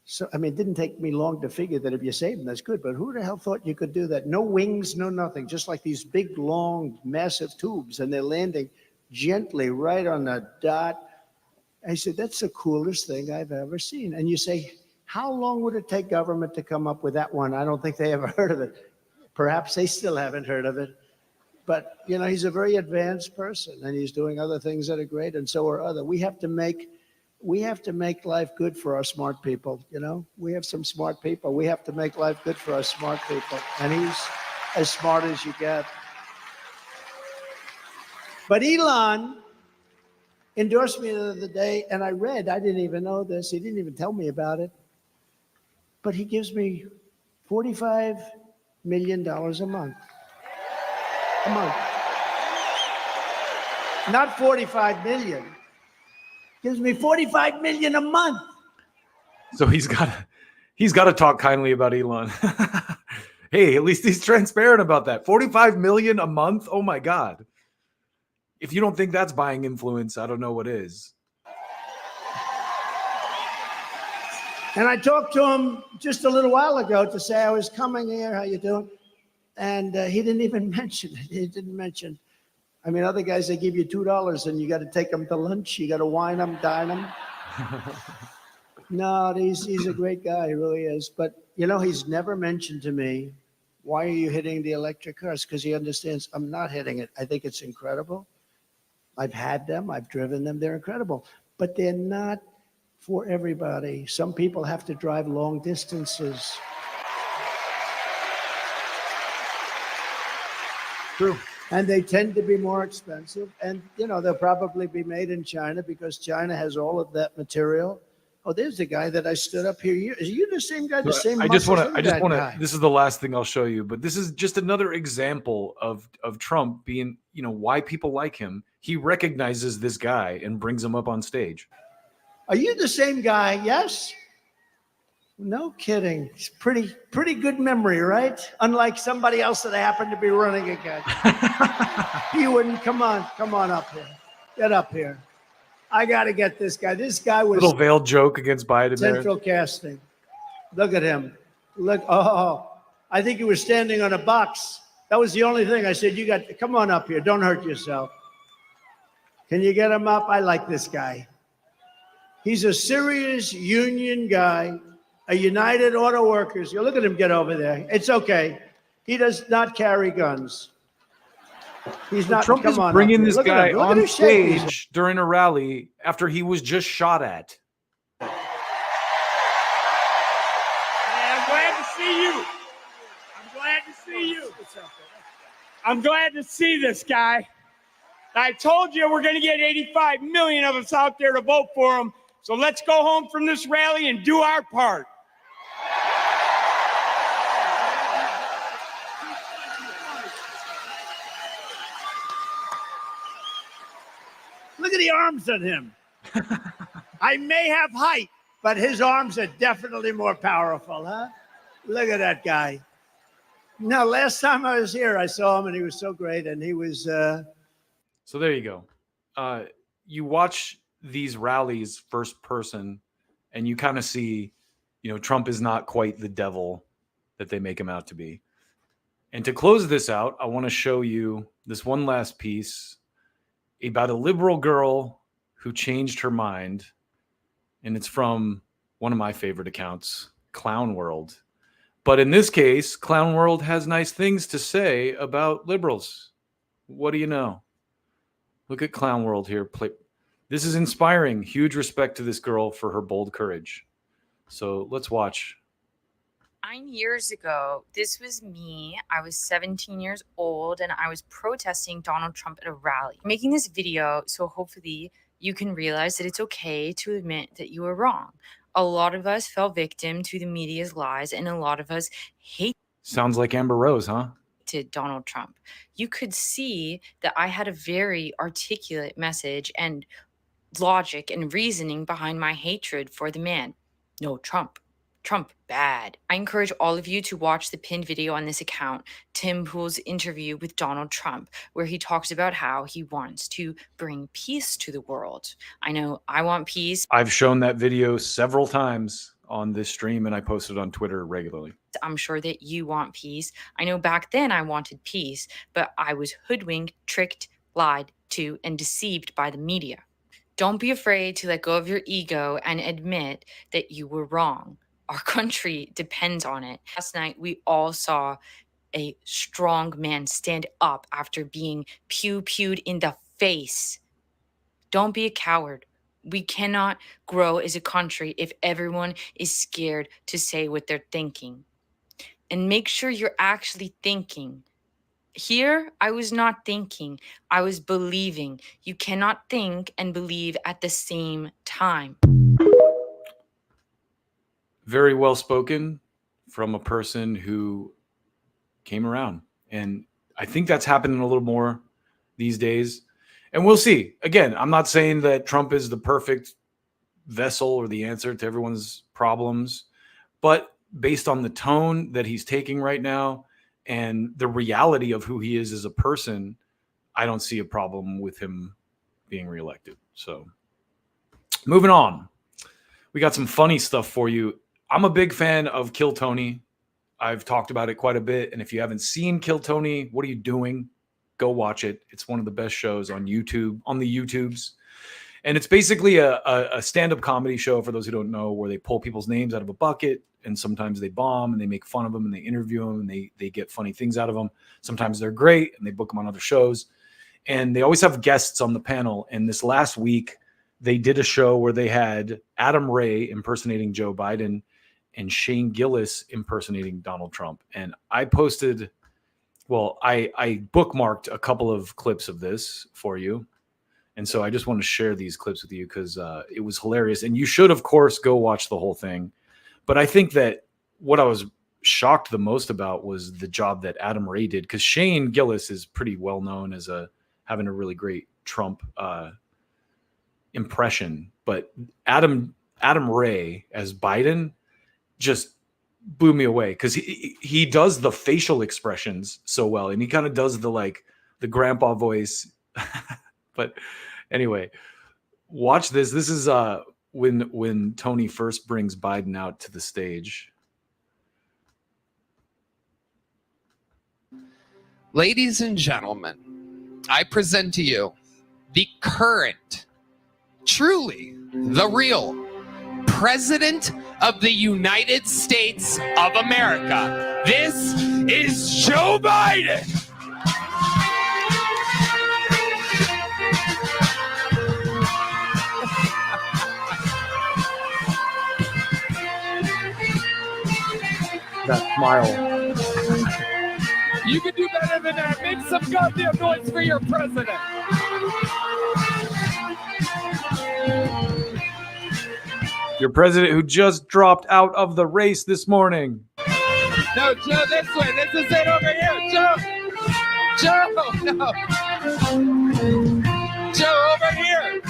So, I mean, it didn't take me long to figure that if you save them, that's good. But who the hell thought you could do that? No wings, no nothing, just like these big, long, massive tubes, and they're landing gently right on the dot. I said, that's the coolest thing I've ever seen. And you say, how long would it take government to come up with that one? I don't think they ever heard of it. Perhaps they still haven't heard of it. But, you know, he's a very advanced person, and he's doing other things that are great, and so are others. We have to make life good for our smart people, you know? We have some smart people. We have to make life good for our smart people, and he's as smart as you get. But Elon endorsed me the other day, and I didn't even know this. He didn't even tell me about it. But he gives me $45 million a month. Not 45 million. Gives me 45 million a month. So he's got to talk kindly about Elon. Hey, at least he's transparent about that. 45 million a month? Oh my God. If you don't think that's buying influence, I don't know what is. And I talked to him just a little while ago to say I was coming here. How you doing? And he didn't even mention it. He didn't mention. I mean, other guys, they give you $2 and you got to take them to lunch. You got to wine them, dine them. No, he's a great guy. He really is. But, you know, he's never mentioned to me, why are you hitting the electric cars? Because he understands I'm not hitting it. I think it's incredible. I've had them. I've driven them. They're incredible. But they're not for everybody. Some people have to drive long distances. True. And they tend to be more expensive. And, you know, they'll probably be made in China because China has all of that material. Oh, there's the guy that I stood up here. Is you the same guy? The same. I just want muscles? to. This is the last thing I'll show you, but this is just another example of Trump being, you know, why people like him. He recognizes this guy and brings him up on stage. Are you the same guy? Yes. No kidding. It's pretty good memory, right? Unlike somebody else that I happen to be running against. You wouldn't. Come on up here. Get up here. I got to get this guy. This guy was little veiled joke against Biden. Central casting. Look at him. Look. Oh, I think he was standing on a box. That was the only thing I said. You got. Come on up here. Don't hurt yourself. Can you get him up? I like this guy. He's a serious union guy. A United Auto Workers. You look at him get over there. It's okay. He does not carry guns. He's not. Trump is bringing this guy on stage during a rally after he was just shot at. I'm glad to see you. I'm glad to see you. I'm glad to see this guy. I told you we're going to get 85 million of us out there to vote for him. So let's go home from this rally and do our part. Look at the arms on him. I may have height, but his arms are definitely more powerful, huh? Look at that guy. No, last time I was here, I saw him and he was so great. And he was. So there you go. You watch these rallies first person and you kind of see, you know, Trump is not quite the devil that they make him out to be. And to close this out, I want to show you this one last piece about a liberal girl who changed her mind. And it's from one of my favorite accounts, Clown World. But in this case, Clown World has nice things to say about liberals. What do you know? Look at Clown World here. This is inspiring. Huge respect to this girl for her bold courage. So let's watch. 9 years ago, this was me. I was 17 years old and I was protesting Donald Trump at a rally. I'm making this video so hopefully you can realize that it's okay to admit that you were wrong. A lot of us fell victim to the media's lies and a lot of us hate. Sounds like Amber Rose, huh? To Donald Trump. You could see that I had a very articulate message and logic and reasoning behind my hatred for the man. No, Trump bad. I encourage all of you to watch the pinned video on this account, Tim Pool's interview with Donald Trump, where he talks about how he wants to bring peace to the world. I know I want peace. I've shown that video several times on this stream and I post it on Twitter regularly. I'm sure that you want peace. I know back then I wanted peace, but I was hoodwinked, tricked, lied to, and deceived by the media. Don't be afraid to let go of your ego and admit that you were wrong. Our country depends on it. Last night, we all saw a strong man stand up after being pew-pewed in the face. Don't be a coward. We cannot grow as a country if everyone is scared to say what they're thinking. And make sure you're actually thinking. Here, I was not thinking. I was believing. You cannot think and believe at the same time. Very well spoken from a person who came around. And I think that's happening a little more these days. And we'll see. Again, I'm not saying that Trump is the perfect vessel or the answer to everyone's problems, but based on the tone that he's taking right now and the reality of who he is as a person, I don't see a problem with him being reelected. So moving on, we got some funny stuff for you. I'm a big fan of Kill Tony. I've talked about it quite a bit. And if you haven't seen Kill Tony, what are you doing? Go watch it. It's one of the best shows on YouTube, on the YouTubes. And it's basically a stand-up comedy show, for those who don't know, where they pull people's names out of a bucket, and sometimes they bomb, and they make fun of them, and they interview them, and they get funny things out of them. Sometimes they're great, and they book them on other shows. And they always have guests on the panel. And this last week, they did a show where they had Adam Ray impersonating Joe Biden and Shane Gillis impersonating Donald Trump. And I posted... Well, I bookmarked a couple of clips of this for you. And so I just want to share these clips with you because it was hilarious. And you should, of course, go watch the whole thing. But I think that what I was shocked the most about was the job that Adam Ray did, because Shane Gillis is pretty well known as having a really great Trump impression. But Adam Ray as Biden just blew me away because he does the facial expressions so well, and he kind of does the grandpa voice. But anyway, watch this. This is when Tony first brings Biden out to the stage. Ladies and gentlemen, I present to you the current, truly the real President of the United States of America. This is Joe Biden. That smile. You can do better than that. Make some goddamn noise for your president. Your president who just dropped out of the race this morning. No, Joe, this way. This is it over here. Joe. Joe, no. Joe, over here.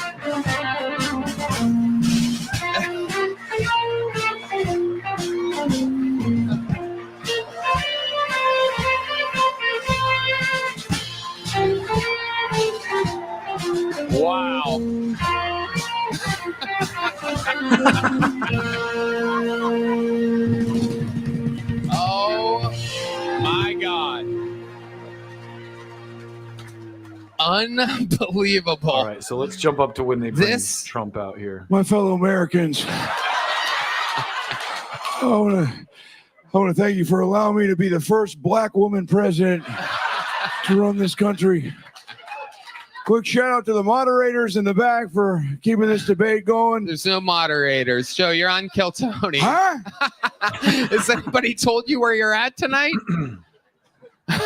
Wow. Oh my God. Unbelievable. All right, so let's jump up to when they bring Trump out here. My fellow Americans, I want to thank you for allowing me to be the first black woman president to run this country. Quick shout out to the moderators in the back for keeping this debate going. There's no moderators. Joe, you're on Kill Tony. Huh? Has anybody told you where you're at tonight? He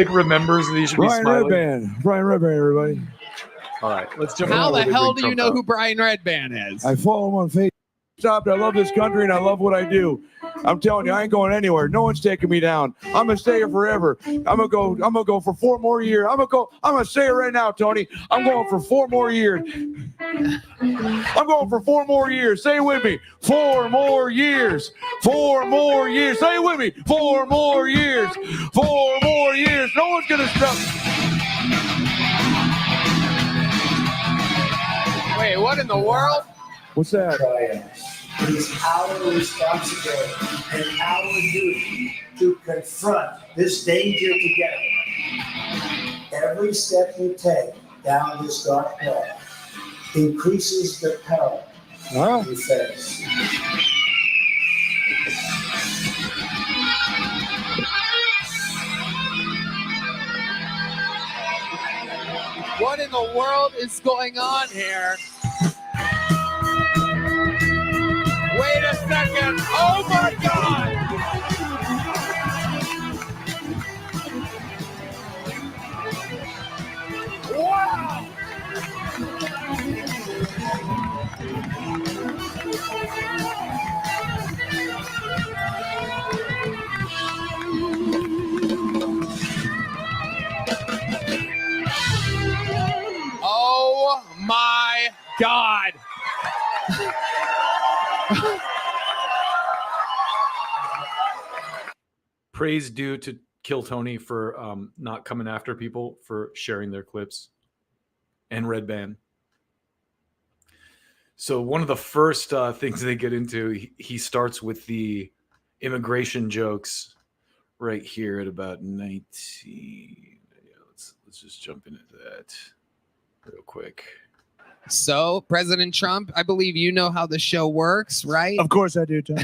remembers that he should be smiling. Brian Redband, everybody. All right, let's jump. How the hell do you know who Brian Redband is? I follow him on Facebook. Stopped. I love this country and I love what I do. I'm telling you, I ain't going anywhere. No one's taking me down. I'm gonna stay here forever. I'm gonna go for 4 more years. I'm gonna say it right now, Tony. I'm going for 4 more years. I'm going for 4 more years. Say it with me. 4 more years. 4 more years. Say it with me. 4 more years. 4 more years. No one's gonna stop. Wait, what in the world? What's that? It is our responsibility and our duty to confront this danger together. Every step you take down this dark path increases the peril you face. What in the world is going on here? Wait a second. Oh my God. Wow. God. Praise due to Kill Tony for not coming after people for sharing their clips, and Red Band. So one of the first things they get into, he starts with the immigration jokes right here at about 19. Yeah, let's just jump into that real quick. So, President Trump, I believe you know how the show works, right? Of course I do, Tom.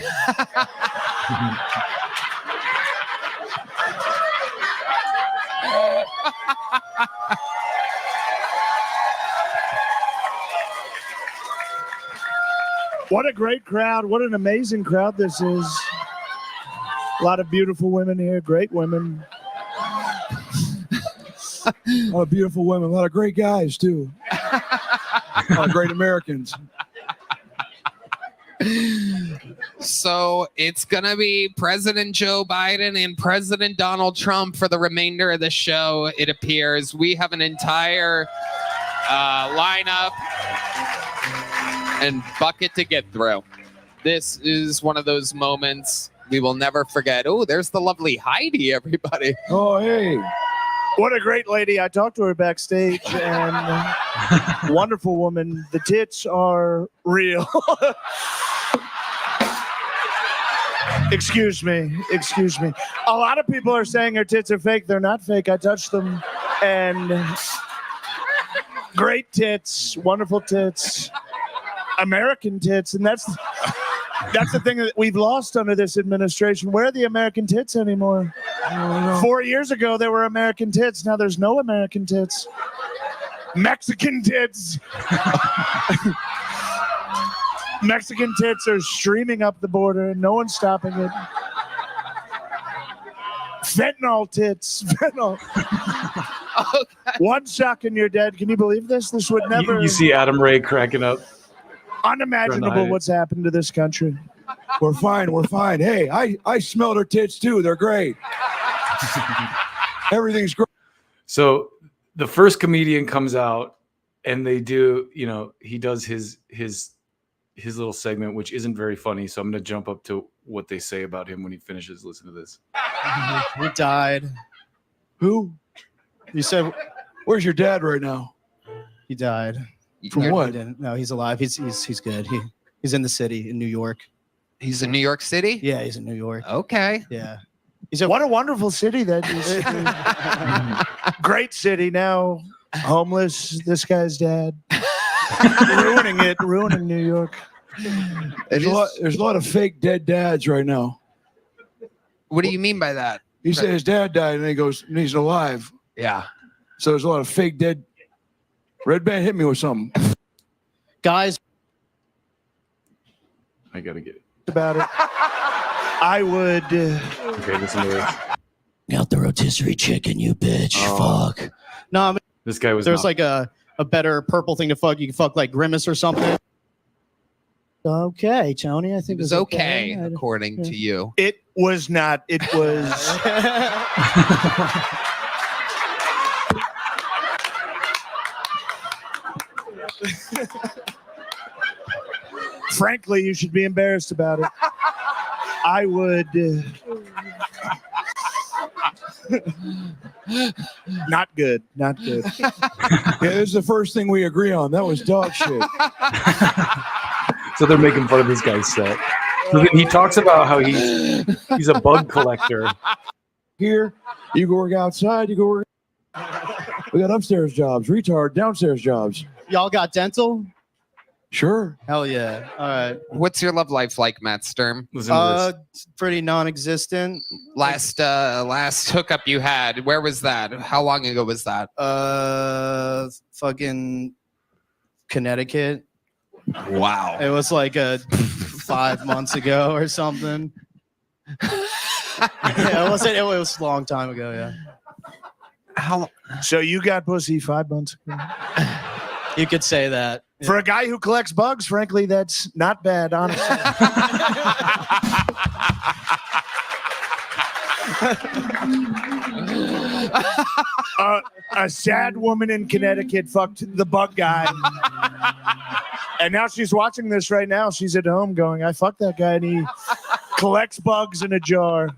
What a great crowd. What an amazing crowd this is. A lot of beautiful women here, great women. A lot of beautiful women, a lot of great guys, too. A lot of great Americans. So it's going to be President Joe Biden and President Donald Trump for the remainder of the show, it appears. We have an entire lineup and bucket to get through. This is one of those moments we will never forget. Oh, there's the lovely Heidi, everybody. Oh, hey. What a great lady. I talked to her backstage, and wonderful woman. The tits are real. Excuse me. A lot of people are saying her tits are fake. They're not fake. I touched them, and great tits, wonderful tits, American tits, and that's the thing that we've lost under this administration. Where are the American tits anymore? 4 years ago, there were American tits. Now there's no American tits. Mexican tits. Mexican tits are streaming up the border. No one's stopping it. Fentanyl tits. Fentanyl. Okay. One shock and you're dead. Can you believe this? This would never... You see Adam Ray cracking up. Unimaginable what's happened to this country. We're fine. Hey, I smelled her tits, too. They're great. Everything's great. So the first comedian comes out, and they do, he does his little segment, which isn't very funny. So I'm going to jump up to what they say about him when he finishes. Listen to this. He died. Who? You said, where's your dad right now? He died. From what? No, he's alive. He's good. He's in the city in New York. He's in New York City? Yeah, he's in New York. Okay. Yeah. What a wonderful city that is. Great city. Now homeless. This guy's dad. Ruining New York. There's a lot of fake dead dads right now. What do you mean by that? He said his dad died, and he goes, and he's alive. Yeah. So there's a lot of fake dead. Red Band hit me with something. Guys. I got to get it. About it. I would. Okay, listen to this. Out the rotisserie chicken, you bitch. Fuck. No, I mean, this guy was. There's like a better purple thing to fuck. You can fuck like Grimace or something. Okay, Tony. I think it was okay according to you. It was not. It was. Frankly, you should be embarrassed about it. I would. Not good. Not good. Yeah, this is the first thing we agree on. That was dog shit. So they're making fun of this guy's set. So then he talks about how he's a bug collector. Here, you go work outside. You go work. We got upstairs jobs, retard, downstairs jobs. Y'all got dental? Sure. Hell yeah. All right. What's your love life like, Matt Sturm? It's pretty non-existent. Last hookup you had, where was that? How long ago was that? Fucking Connecticut. Wow. It was like 5 months ago or something. Yeah, it was a long time ago, yeah. How? So you got pussy 5 months ago? You could say that. For a guy who collects bugs, frankly, that's not bad, honestly. A sad woman in Connecticut fucked the bug guy. And now she's watching this right now. She's at home going, I fucked that guy and he collects bugs in a jar.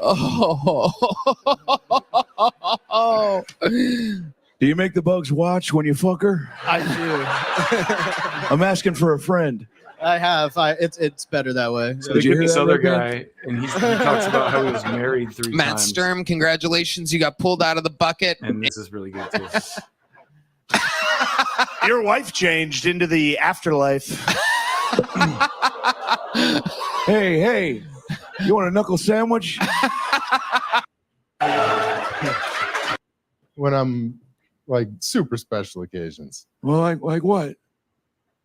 Oh. Do you make the bugs watch when you fuck her? I do. I'm asking for a friend. I have. It's better that way. So did you hear this other guy, and he talks about how he was married 3 Matt times. Sturm, congratulations. You got pulled out of the bucket. And this is really good, too. Your wife changed into the afterlife. Hey, you want a knuckle sandwich? When I'm like super special occasions. Well, like what?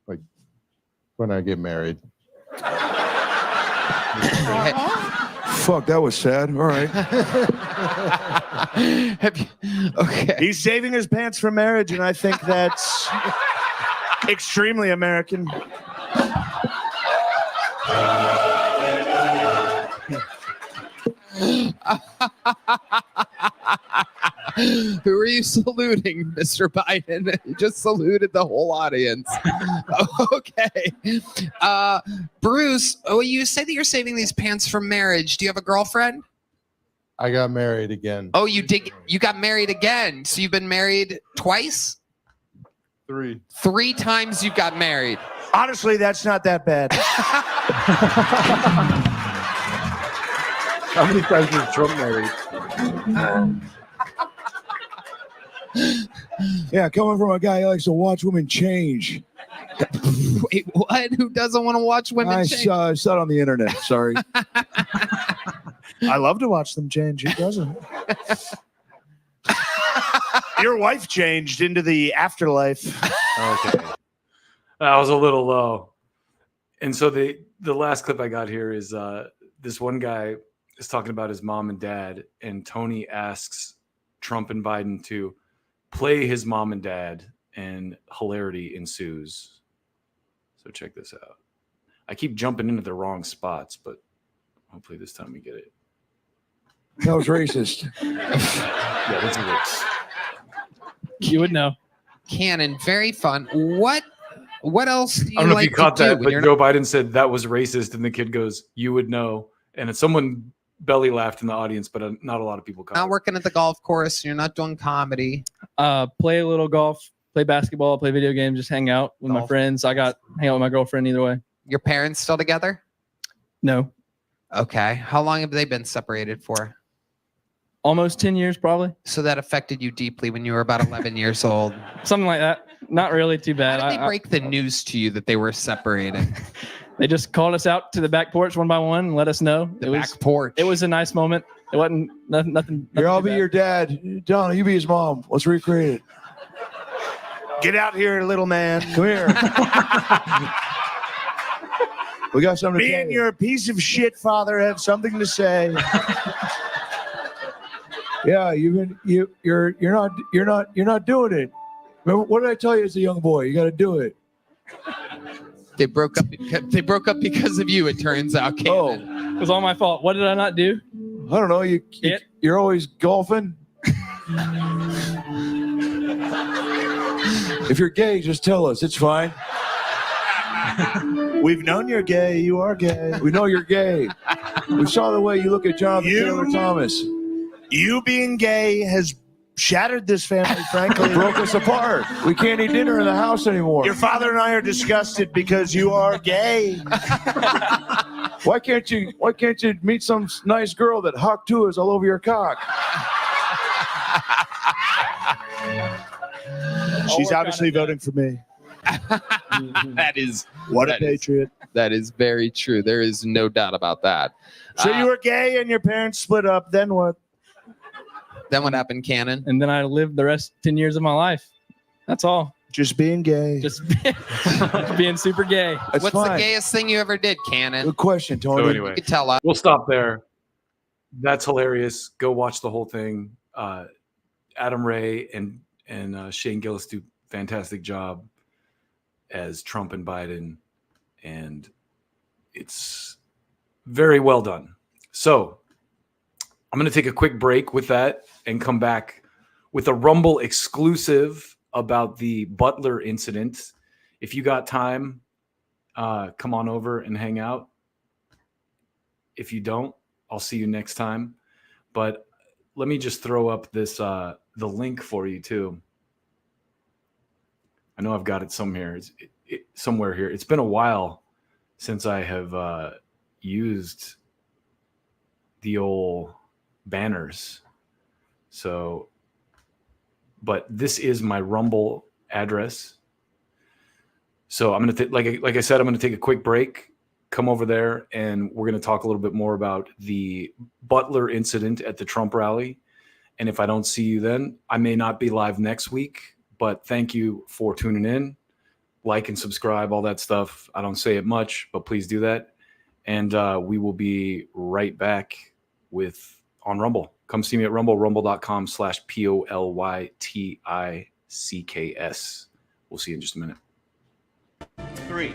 Like when I get married. Fuck, that was sad. All right. Okay. He's saving his pants for marriage, and I think that's extremely American. Who are you saluting, Mr. Biden? You just saluted the whole audience. Okay. Bruce, you say that you're saving these pants for marriage. Do you have a girlfriend? I got married again. Oh, you did. You got married again. So you've been married twice? 3. 3 times you got married. Honestly, that's not that bad. How many times was Trump married? Yeah, coming from a guy who likes to watch women change. Wait, what? Who doesn't want to watch women I change? saw it on the internet. Sorry. I love to watch them change. Who doesn't? Your wife changed into the afterlife. Okay. That was a little low. And so the last clip I got here is this one guy is talking about his mom and dad, and Tony asks Trump and Biden to play his mom and dad, and hilarity ensues. So check this out. I keep jumping into the wrong spots, but hopefully this time we get it. That was racist. Yeah, this is it. You would know. Cannon, very fun. What else do you I don't know like if you caught to do that, when but you're Joe Biden said that was racist, and the kid goes, "You would know." And someone belly laughed in the audience, but not a lot of people caught not it. working at the golf course? You're not doing comedy. Play a little golf, play basketball, play video games, just hang out with my friends. Hang out with my girlfriend either way. Your parents still together? No. Okay. How long have they been separated for? Almost 10 years, probably. So that affected you deeply when you were about 11 years old. Something like that. Not really too bad. How did they break the news to you that they were separated? They just called us out to the back porch one by one and let us know. The back porch. It was a nice moment. It wasn't nothing. Here, I'll too be bad. your dad. Donna, you be his mom. Let's recreate it. Get out here, little man. Come here. We got something to Me tell and you. your piece of shit father have something to say. Yeah, you're not doing it. Remember, what did I tell you as a young boy? You got to do it. They broke up. They broke up because of you. It turns out. Cannon. Oh, it was all my fault. What did I not do? I don't know. You're always golfing. If you're gay, just tell us. It's fine. We've known you're gay. You are gay. We know you're gay. We saw the way you look at Jonathan Taylor Thomas. You being gay has shattered this family, frankly. Broke us apart. We can't eat dinner in the house anymore. Your father and I are disgusted because you are gay. Why can't you meet some nice girl that hawk tours all over your cock? She's obviously voting for me. That is What a patriot. That is very true. There is no doubt about that. So you were gay and your parents split up. Then what? Then what happened, Cannon? And then I lived the rest 10 years of my life. That's all. Just being gay. Just being super gay. What's the gayest thing you ever did, Cannon? Good question, Tony. So anyway, You can tell us. we'll stop there. That's hilarious. Go watch the whole thing. Adam Ray and Shane Gillis do fantastic job as Trump and Biden, and it's very well done. So I'm going to take a quick break with that and come back with a Rumble exclusive about the Butler incident. If you got time, come on over and hang out. If you don't, I'll see you next time. But let me just throw up this the link for you too. I know I've got it somewhere. Somewhere here. It's been a while since I have used the old banners. So, but this is my Rumble address. So I'm gonna like I said, I'm gonna take a quick break. Come over there, and we're gonna talk a little bit more about the Butler incident at the Trump rally. And if I don't see you then, I may not be live next week. But thank you for tuning in. Like and subscribe, all that stuff. I don't say it much, but please do that. And we will be right back on Rumble. Come see me at Rumble, rumble.com/POLYTICKS. We'll see you in just a minute. 3.